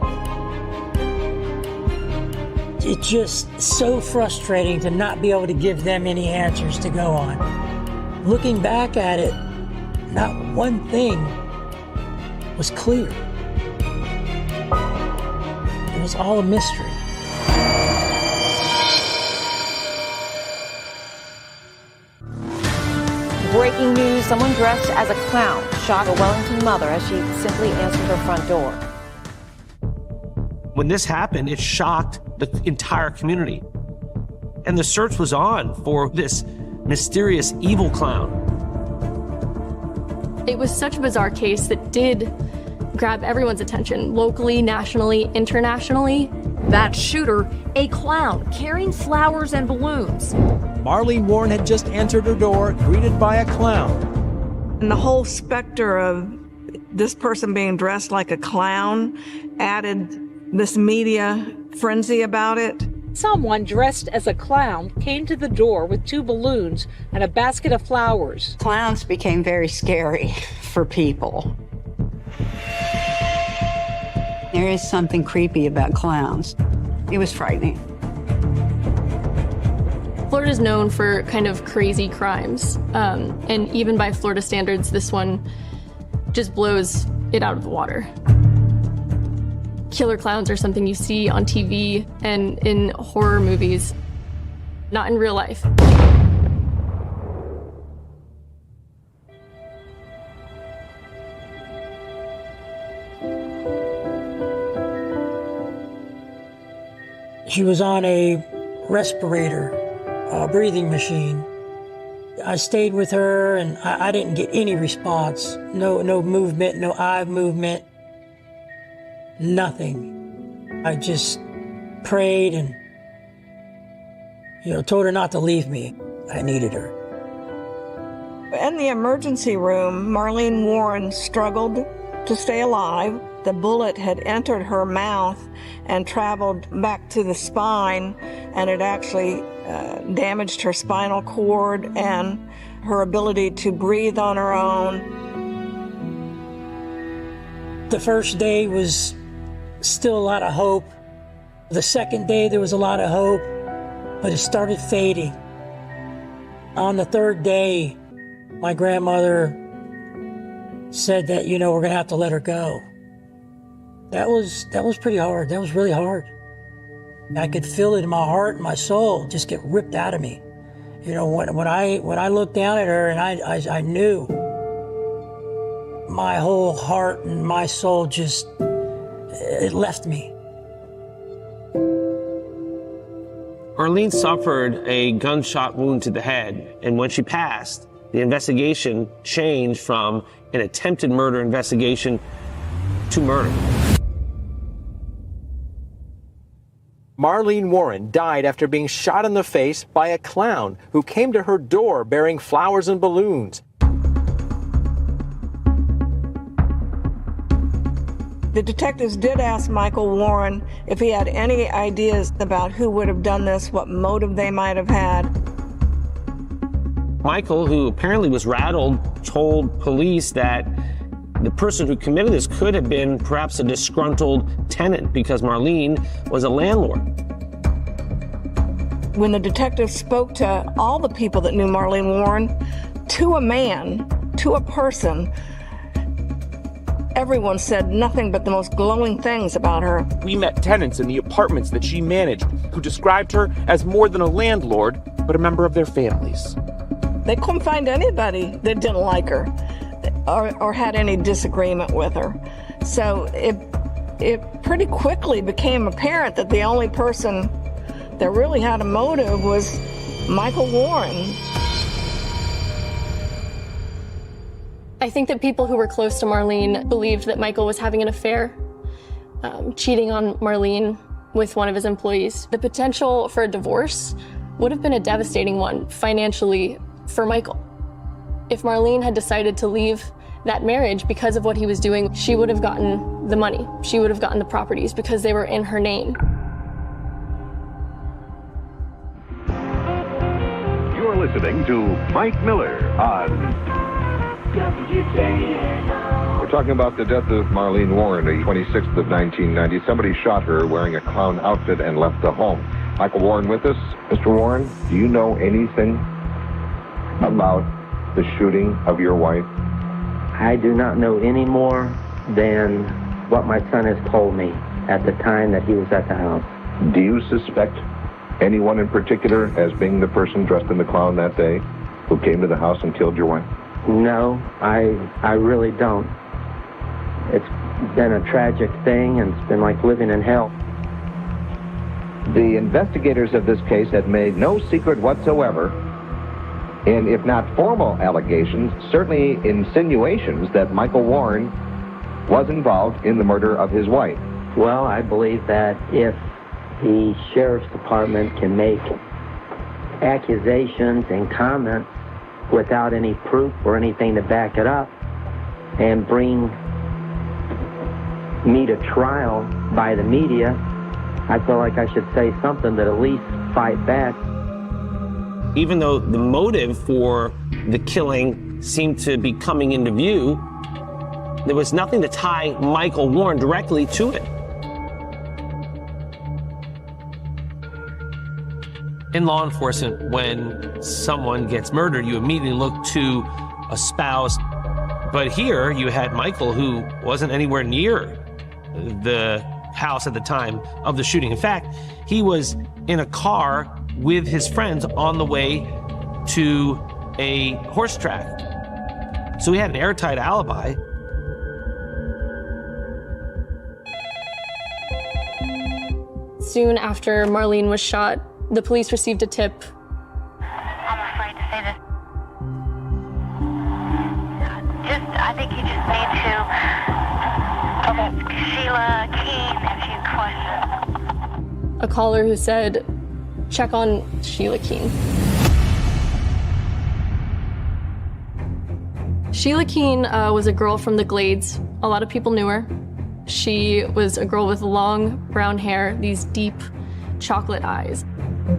It's just so frustrating to not be able to give them any answers to go on. Looking back at it, not one thing was clear. It was all a mystery. Breaking news, someone dressed as a clown shot a Wellington mother as she simply answered her front door. When this happened, it shocked the entire community. And the search was on for this mysterious evil clown. It was such a bizarre case that did grab everyone's attention, locally, nationally, internationally. That shooter, a clown carrying flowers and balloons. Marlene Warren had just entered her door, greeted by a clown. And the whole specter of this person being dressed like a clown added this media frenzy about it. Someone dressed as a clown came to the door with 2 balloons and a basket of flowers. Clowns became very scary for people. There is something creepy about clowns. It was frightening. Florida is known for kind of crazy crimes, and even by Florida standards, this one just blows it out of the water. Killer clowns are something you see on TV and in horror movies, not in real life. She was on a respirator, a breathing machine. I stayed with her, and I didn't get any response. No movement, no eye movement, nothing. I just prayed and told her not to leave me. I needed her. In the emergency room, Marlene Warren struggled to stay alive. The bullet had entered her mouth and traveled back to the spine, and it actually damaged her spinal cord and her ability to breathe on her own. The first day was still a lot of hope. The second day there was a lot of hope, but it started fading. On the third day, my grandmother said that, we're going to have to let her go. That was pretty hard. That was really hard. I could feel it in my heart and my soul just get ripped out of me. When I looked down at her and I knew my whole heart and my soul it left me. Marlene suffered a gunshot wound to the head, and when she passed, the investigation changed from an attempted murder investigation to murder. Marlene Warren died after being shot in the face by a clown who came to her door bearing flowers and balloons. The detectives did ask Michael Warren if he had any ideas about who would have done this, what motive they might have had. Michael, who apparently was rattled, told police that the person who committed this could have been perhaps a disgruntled tenant because Marlene was a landlord. When the detectives spoke to all the people that knew Marlene Warren, to a man, to a person, everyone said nothing but the most glowing things about her. We met tenants in the apartments that she managed who described her as more than a landlord, but a member of their families. They couldn't find anybody that didn't like her or had any disagreement with her. So it pretty quickly became apparent that the only person that really had a motive was Michael Warren. I think that people who were close to Marlene believed that Michael was having an affair, cheating on Marlene with one of his employees. The potential for a divorce would have been a devastating one financially for Michael. If Marlene had decided to leave that marriage because of what he was doing, she would have gotten the money. She would have gotten the properties because they were in her name. You're listening to Mike Miller on We're talking about the death of Marlene Warren, the 26th of 1990. Somebody shot her wearing a clown outfit and left the home. Michael Warren with us. Mr. Warren, do you know anything about the shooting of your wife? I do not know any more than what my son has told me at the time that he was at the house. Do you suspect anyone in particular as being the person dressed in the clown that day who came to the house and killed your wife? No, I really don't. It's been a tragic thing, and it's been like living in hell. The investigators of this case had made no secret whatsoever, and if not formal allegations, certainly insinuations that Michael Warren was involved in the murder of his wife. Well, I believe that if the sheriff's department can make accusations and comments without any proof or anything to back it up and bring me to trial by the media, I feel like I should say something that at least fight back. Even though the motive for the killing seemed to be coming into view, there was nothing to tie Michael Warren directly to it. In law enforcement, when someone gets murdered, you immediately look to a spouse. But here you had Michael, who wasn't anywhere near the house at the time of the shooting. In fact, he was in a car with his friends on the way to a horse track. So he had an airtight alibi. Soon after Marlene was shot, the police received a tip. I'm afraid to say this. I think you just need to ask Sheila Keen a few questions. A caller who said check on Sheila Keene. Sheila Keene was a girl from the Glades. A lot of people knew her. She was a girl with long brown hair, these deep chocolate eyes.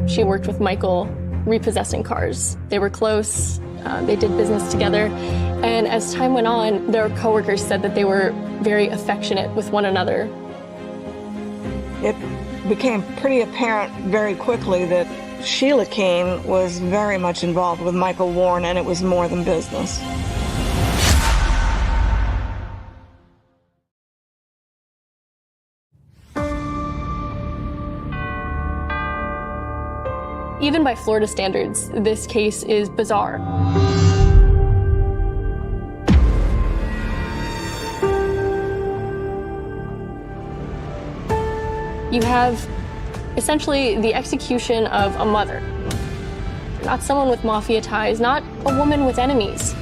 She worked with Michael repossessing cars. They were close, they did business together, and as time went on, their coworkers said that they were very affectionate with one another. It became pretty apparent very quickly that Sheila Keene was very much involved with Michael Warren, and it was more than business. Even by Florida standards, this case is bizarre. You have essentially the execution of a mother, not someone with mafia ties, not a woman with enemies,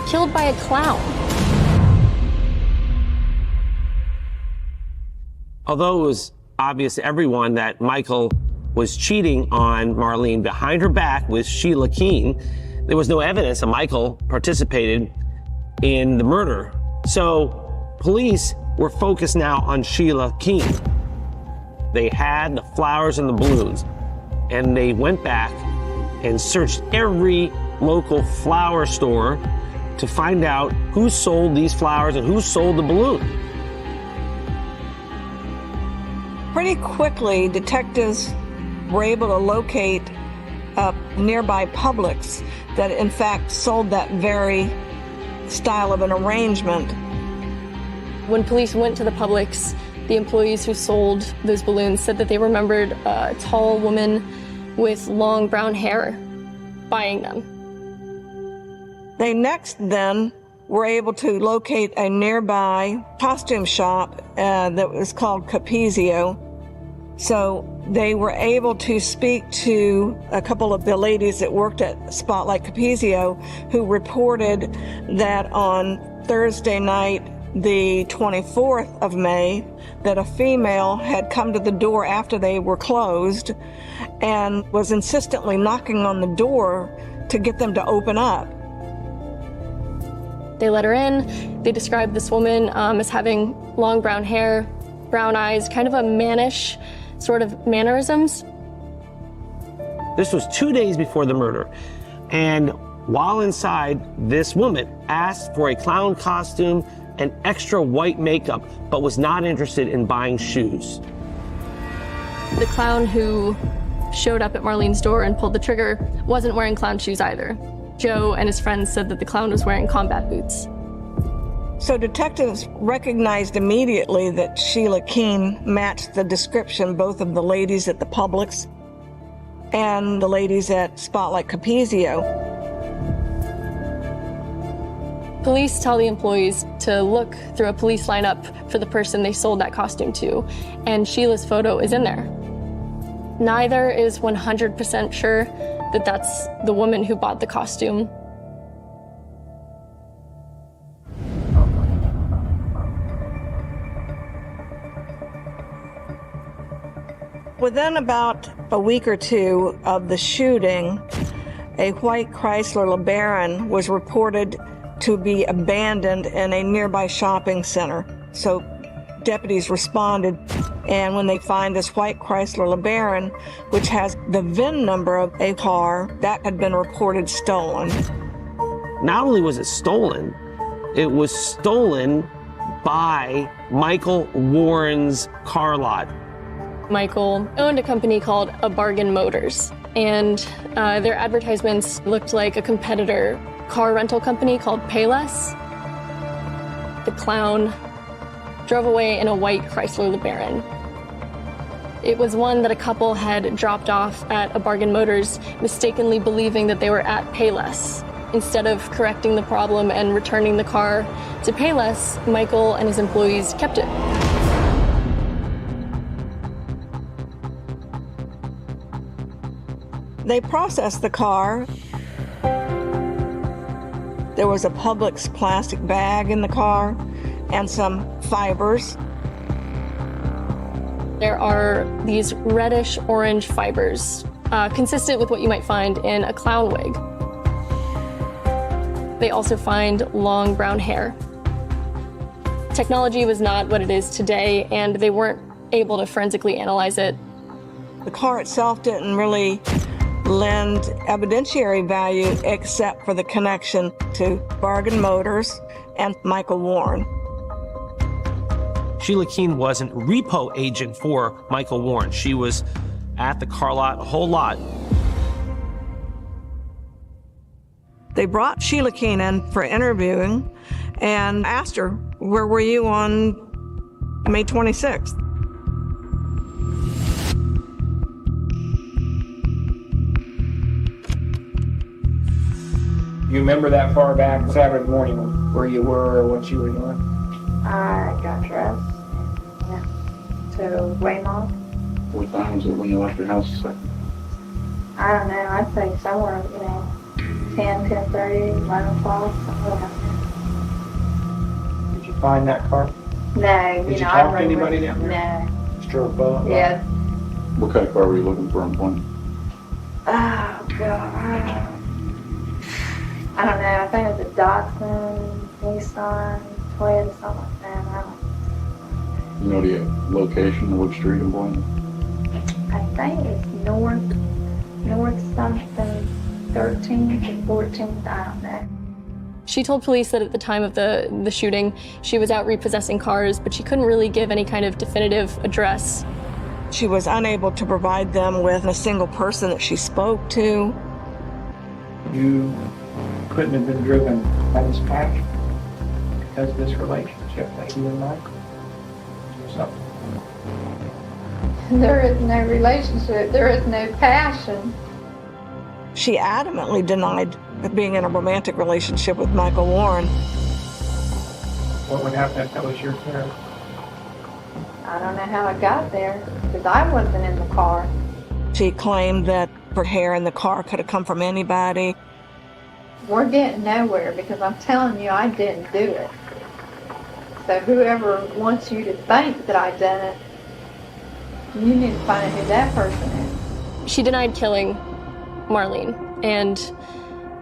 killed by a clown. Although it was obvious to everyone that Michael was cheating on Marlene behind her back with Sheila Keene, there was no evidence that Michael participated in the murder. So police were focused now on Sheila Keene. They had the flowers and the balloons, and they went back and searched every local flower store to find out who sold these flowers and who sold the balloon. Pretty quickly, detectives were able to locate a nearby Publix that in fact sold that very style of an arrangement. When police went to the Publix, the employees who sold those balloons said that they remembered a tall woman with long brown hair buying them. They next then were able to locate a nearby costume shop that was called Capizio. So they were able to speak to a couple of the ladies that worked at Spotlight Capizio who reported that on Thursday night, the 24th of May, that a female had come to the door after they were closed and was insistently knocking on the door to get them to open up. They let her in. They described this woman as having long brown hair, brown eyes, kind of a mannish sort of mannerisms. This was 2 days before the murder, and while inside, this woman asked for a clown costume and extra white makeup, but was not interested in buying shoes. The clown who showed up at Marlene's door and pulled the trigger wasn't wearing clown shoes either. Joe and his friends said that the clown was wearing combat boots. So detectives recognized immediately that Sheila Keene matched the description both of the ladies at the Publix and the ladies at Spotlight Capizio. Police tell the employees to look through a police lineup for the person they sold that costume to, and Sheila's photo is in there. Neither is 100% sure that that's the woman who bought the costume. Within about a week or two of the shooting, a white Chrysler LeBaron was reported to be abandoned in a nearby shopping center. So deputies responded, and when they find this white Chrysler LeBaron, which has the VIN number of a car, that had been reported stolen. Not only was it stolen, it was stolen by Michael Warren's car lot. Michael owned a company called A Bargain Motors, and their advertisements looked like a competitor car rental company called Payless. The clown drove away in a white Chrysler LeBaron. It was one that a couple had dropped off at A Bargain Motors, mistakenly believing that they were at Payless. Instead of correcting the problem and returning the car to Payless, Michael and his employees kept it. They processed the car. There was a Publix plastic bag in the car and some fibers. There are these reddish-orange fibers, consistent with what you might find in a clown wig. They also find long brown hair. Technology was not what it is today, and they weren't able to forensically analyze it. The car itself didn't really lend evidentiary value except for the connection to Bargain Motors and Michael Warren. Sheila Keene wasn't repo agent for Michael Warren. She was at the car lot a whole lot. They brought Sheila Keene in for interviewing and asked her, where were you on May 26th? You remember that far back Saturday morning where you were or what you were doing? I got dressed, yeah, to Waymont. What time was it when you left your house? I don't know, I'd say somewhere, 10, 10:30, 11 o'clock, something like that. Did you find that car? No, Did you I talk to remember. anybody down there? No. Just drove by? Yeah. What kind of car were you looking for in point? Oh, God. I don't know, I think it was a Datsun, Nissan, Toyota, something like that. I don't You know the location of which street in Boynton? I think it's north something, 13th and 14th, I don't know. She told police that at the time of the shooting, she was out repossessing cars, but she couldn't really give any kind of definitive address. She was unable to provide them with a single person that she spoke to. You couldn't have been driven by this patch because of this relationship that you and Michael. Something. There is no relationship, there is no passion. She adamantly denied being in a romantic relationship with Michael Warren. What would happen if that was your car? I don't know how I got there, because I wasn't in the car. She claimed that her hair in the car could have come from anybody. We're getting nowhere, because I'm telling you, I didn't do it. So whoever wants you to think that I done it, you need to find out who that person is. She denied killing Marlene, and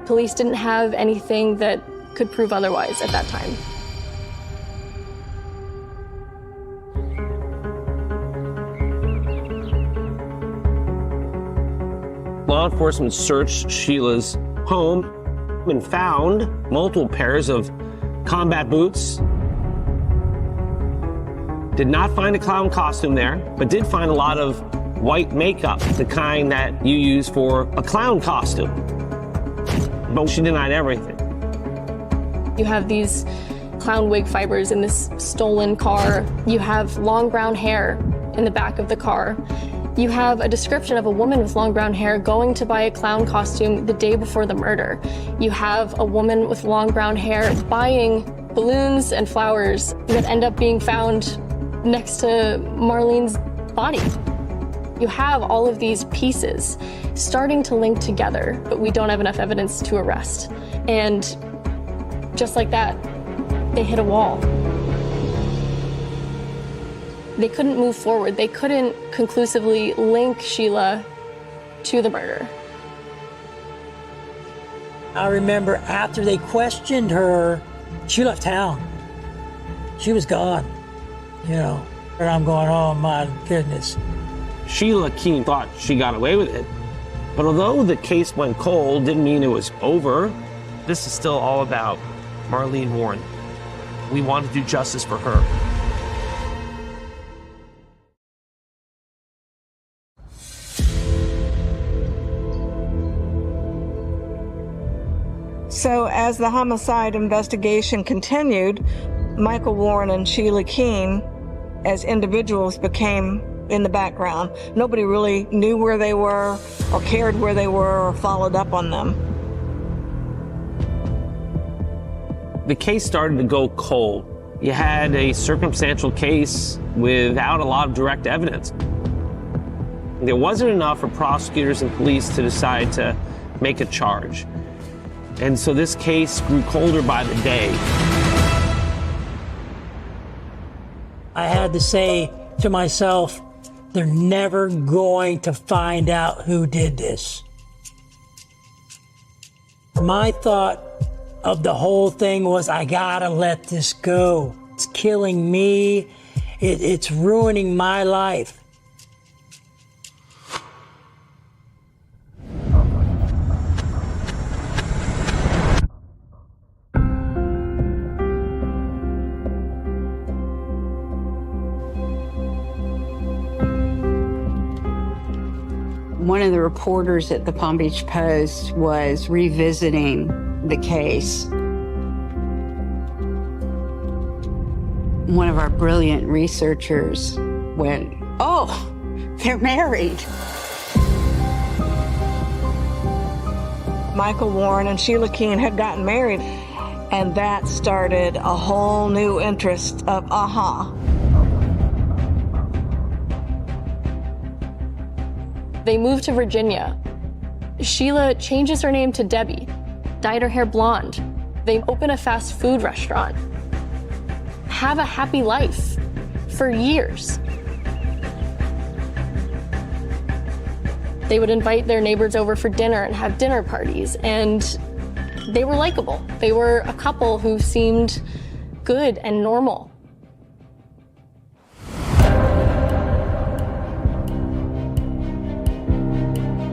police didn't have anything that could prove otherwise at that time. Law enforcement searched Sheila's home and found multiple pairs of combat boots. Did not find a clown costume there, but did find a lot of white makeup, the kind that you use for a clown costume. But she denied everything. You have these clown wig fibers in this stolen car. You have long brown hair in the back of the car. You have a description of a woman with long brown hair going to buy a clown costume the day before the murder. You have a woman with long brown hair buying balloons and flowers that end up being found next to Marlene's body. You have all of these pieces starting to link together, but we don't have enough evidence to arrest. And just like that, they hit a wall. They couldn't move forward. They couldn't conclusively link Sheila to the murder. I remember after they questioned her, she left town. She was gone, And I'm going, oh my goodness. Sheila Keene thought she got away with it. But although the case went cold, didn't mean it was over. This is still all about Marlene Warren. We want to do justice for her. So as the homicide investigation continued, Michael Warren and Sheila Keene, as individuals, became in the background. Nobody really knew where they were or cared where they were or followed up on them. The case started to go cold. You had a circumstantial case without a lot of direct evidence. There wasn't enough for prosecutors and police to decide to make a charge. And so this case grew colder by the day. I had to say to myself, They're never going to find out who did this. My thought of the whole thing was, I gotta let this go. It's killing me. It's ruining my life. One of the reporters at the Palm Beach Post was revisiting the case. One of our brilliant researchers went, "Oh, they're married." Michael Warren and Sheila Keene had gotten married, and that started a whole new interest of aha. They moved to Virginia. Sheila changes her name to Debbie, dyed her hair blonde. They open a fast food restaurant. Have a happy life for years. They would invite their neighbors over for dinner and have dinner parties, and they were likable. They were a couple who seemed good and normal.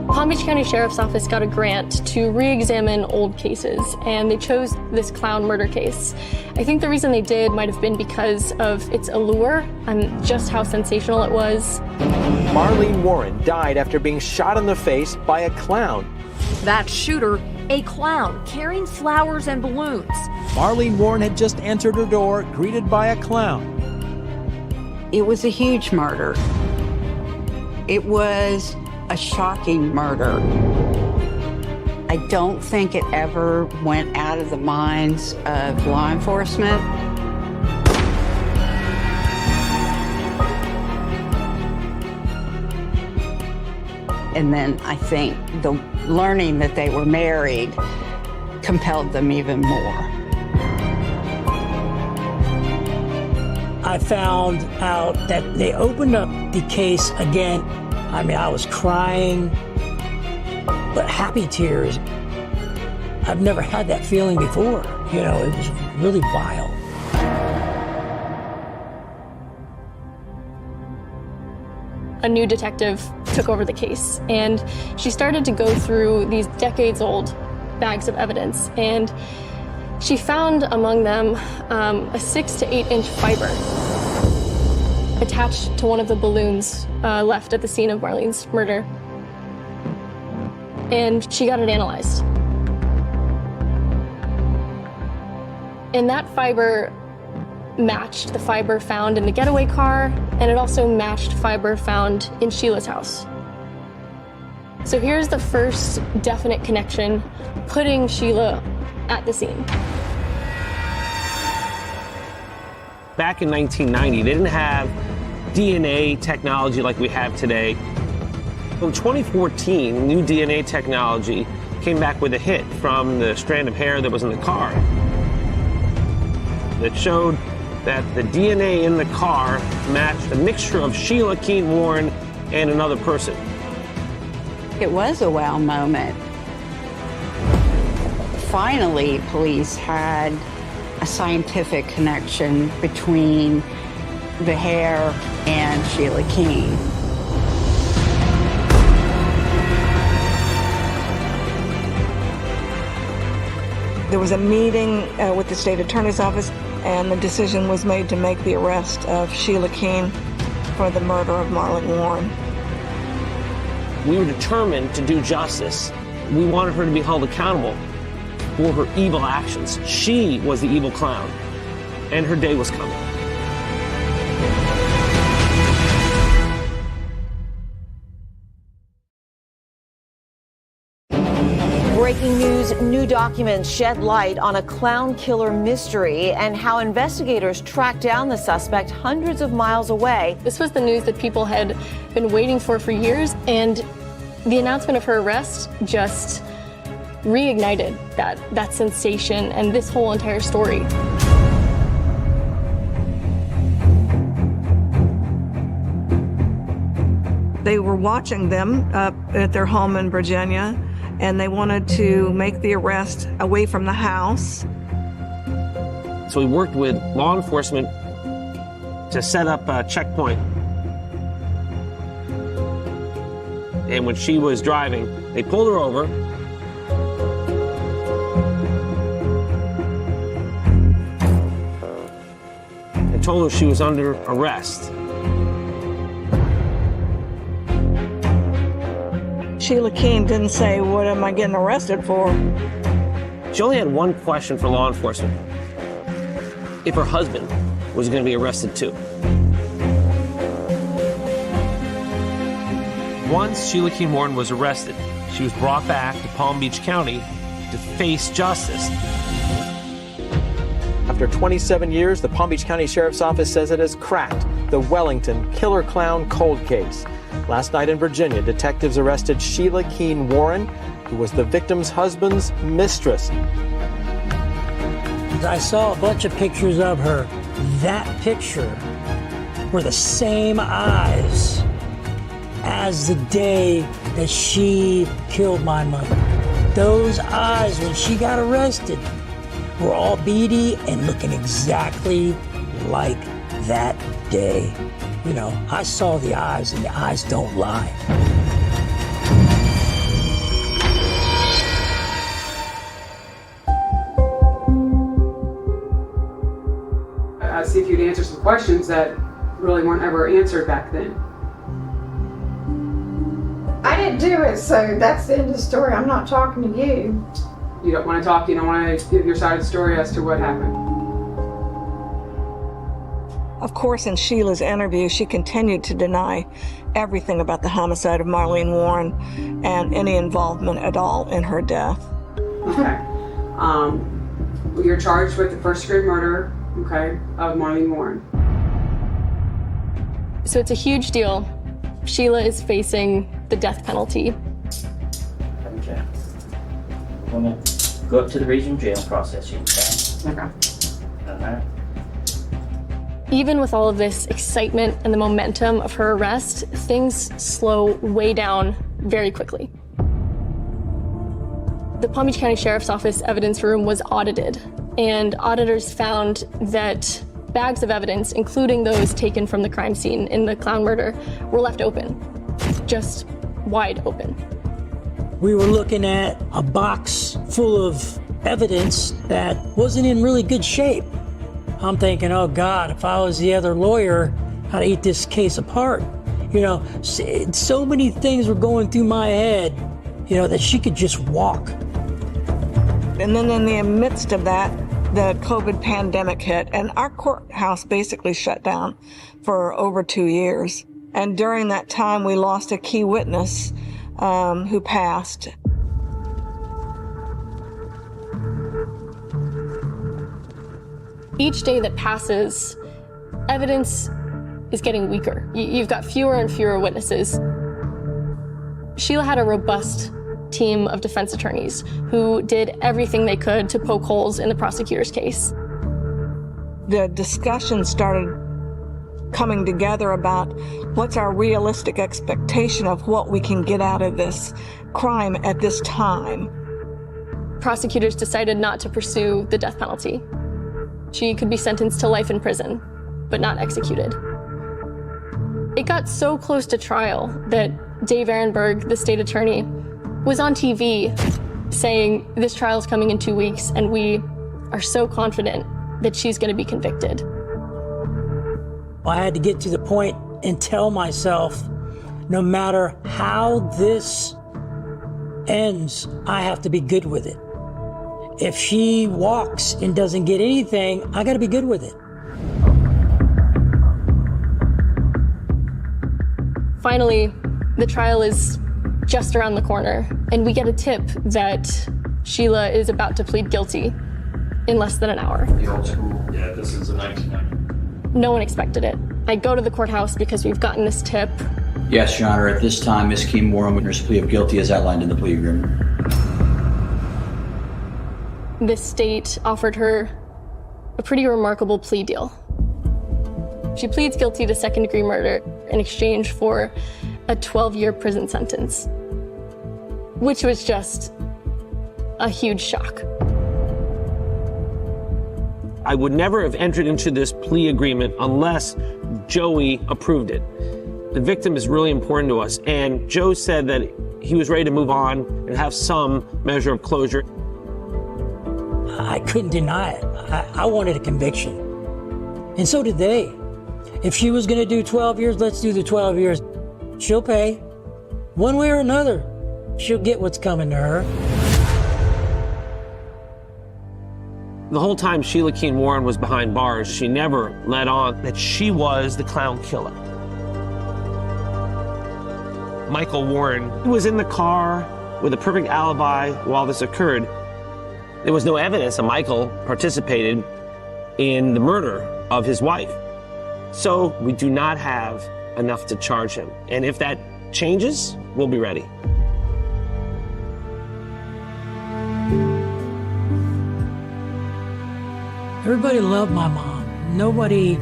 Palm Beach County Sheriff's Office got a grant to re-examine old cases, and they chose this clown murder case. I think the reason they did might have been because of its allure and just how sensational it was. Marlene Warren died after being shot in the face by a clown. That shooter, a clown carrying flowers and balloons. Marlene Warren had just entered her door, greeted by a clown. It was a huge murder. It was a shocking murder. I don't think it ever went out of the minds of law enforcement. And then I think the learning that they were married compelled them even more. I found out that they opened up the case again. I mean, I was crying, but happy tears. I've never had that feeling before. You know, it was really wild. A new detective took over the case, and she started to go through these decades-old bags of evidence, and she found among them a 6 to 8 inch fiber attached to one of the balloons left at the scene of Marlene's murder. And she got it analyzed. And that fiber matched the fiber found in the getaway car, and it also matched fiber found in Sheila's house. So here's the first definite connection, putting Sheila at the scene. Back in 1990, they didn't have DNA technology like we have today. In 2014, new DNA technology came back with a hit from the strand of hair that was in the car that showed that the DNA in the car matched a mixture of Sheila Keene Warren and another person. It was a wow moment. Finally, police had a scientific connection between the hair and Sheila Keene. There was a meeting with the state attorney's office, and the decision was made to make the arrest of Sheila Keene for the murder of Marlene Warren. We were determined to do justice. We wanted her to be held accountable for her evil actions. She was the evil clown, and her day was coming. Breaking news, new documents shed light on a clown killer mystery and how investigators tracked down the suspect hundreds of miles away. This was the news that people had been waiting for years, and the announcement of her arrest just reignited that sensation and this whole entire story. They were watching them up at their home in Virginia, and they wanted to make the arrest away from the house. So we worked with law enforcement to set up a checkpoint. And when she was driving, they pulled her over. And told her she was under arrest. Sheila Keene didn't say, "What am I getting arrested for?" She only had one question for law enforcement: if her husband was going to be arrested too. Once Sheila Keene Warren was arrested, she was brought back to Palm Beach County to face justice. After 27 years, the Palm Beach County Sheriff's Office says it has cracked the Wellington killer clown cold case. Last night in Virginia, detectives arrested Sheila Keene Warren, who was the victim's husband's mistress. I saw a bunch of pictures of her. That picture were the same eyes as the day that she killed my mother. Those eyes, when she got arrested, were all beady and looking exactly like that day. You know, I saw the eyes, and the eyes don't lie. See if you'd answer some questions that really weren't ever answered back then. I didn't do it, so that's the end of the story. I'm not talking to you. You don't want to talk, you don't want to give your side of the story as to what happened. Of course, in Sheila's interview, she continued to deny everything about the homicide of Marlene Warren and any involvement at all in her death. Okay. Well, you're charged with the first-degree murder, okay, of Marlene Warren. So it's a huge deal. Sheila is facing the death penalty. Okay. We're going to go up to the regional jail and process you, okay? Okay. All right. Even with all of this excitement and the momentum of her arrest, things slow way down very quickly. The Palm Beach County Sheriff's Office evidence room was audited, and auditors found that bags of evidence, including those taken from the crime scene in the clown murder, were left open, just wide open. We were looking at a box full of evidence that wasn't in really good shape. I'm thinking, oh God, if I was the other lawyer, I'd eat this case apart. You know, so many things were going through my head, you know, that she could just walk. And then in the midst of that, the COVID pandemic hit, and our courthouse basically shut down for over 2 years. And during that time, we lost a key witness who passed. Each day that passes, evidence is getting weaker. You've got fewer and fewer witnesses. Sheila had a robust team of defense attorneys who did everything they could to poke holes in the prosecutor's case. The discussion started coming together about what's our realistic expectation of what we can get out of this crime at this time. Prosecutors decided not to pursue the death penalty. She could be sentenced to life in prison, but not executed. It got so close to trial that Dave Ehrenberg, the state attorney, was on TV saying, this trial is coming in 2 weeks, and we are so confident that she's going to be convicted. I had to get to the point and tell myself, no matter how this ends, I have to be good with it. If she walks and doesn't get anything, I got to be good with it. Finally, the trial is just around the corner, and we get a tip that Sheila is about to plead guilty in less than an hour. The old school. Yeah, this is a 1990. No one expected it. I go to the courthouse because we've gotten this tip. Yes, Your Honor. At this time, Ms. Keene Warren witness plea of guilty as outlined in the plea agreement. The state offered her a pretty remarkable plea deal. She pleads guilty to second-degree murder in exchange for a 12-year prison sentence, which was just a huge shock. I would never have entered into this plea agreement unless Joey approved it. The victim is really important to us, and Joe said that he was ready to move on and have some measure of closure. I couldn't deny it. I wanted a conviction. And so did they. If she was going to do 12 years, let's do the 12 years. She'll pay. One way or another, she'll get what's coming to her. The whole time Sheila Keene Warren was behind bars, she never let on that she was the clown killer. Michael Warren was in the car with a perfect alibi while this occurred. There was no evidence that Michael participated in the murder of his wife. So we do not have enough to charge him. And if that changes, we'll be ready. Everybody loved my mom. Nobody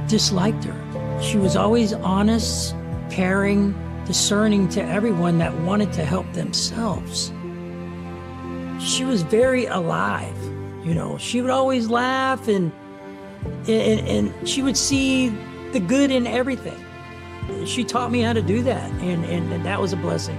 disliked her. She was always honest, caring, discerning to everyone that wanted to help themselves. She was very alive, you know. She would always laugh and she would see the good in everything. She taught me how to do that, and that was a blessing.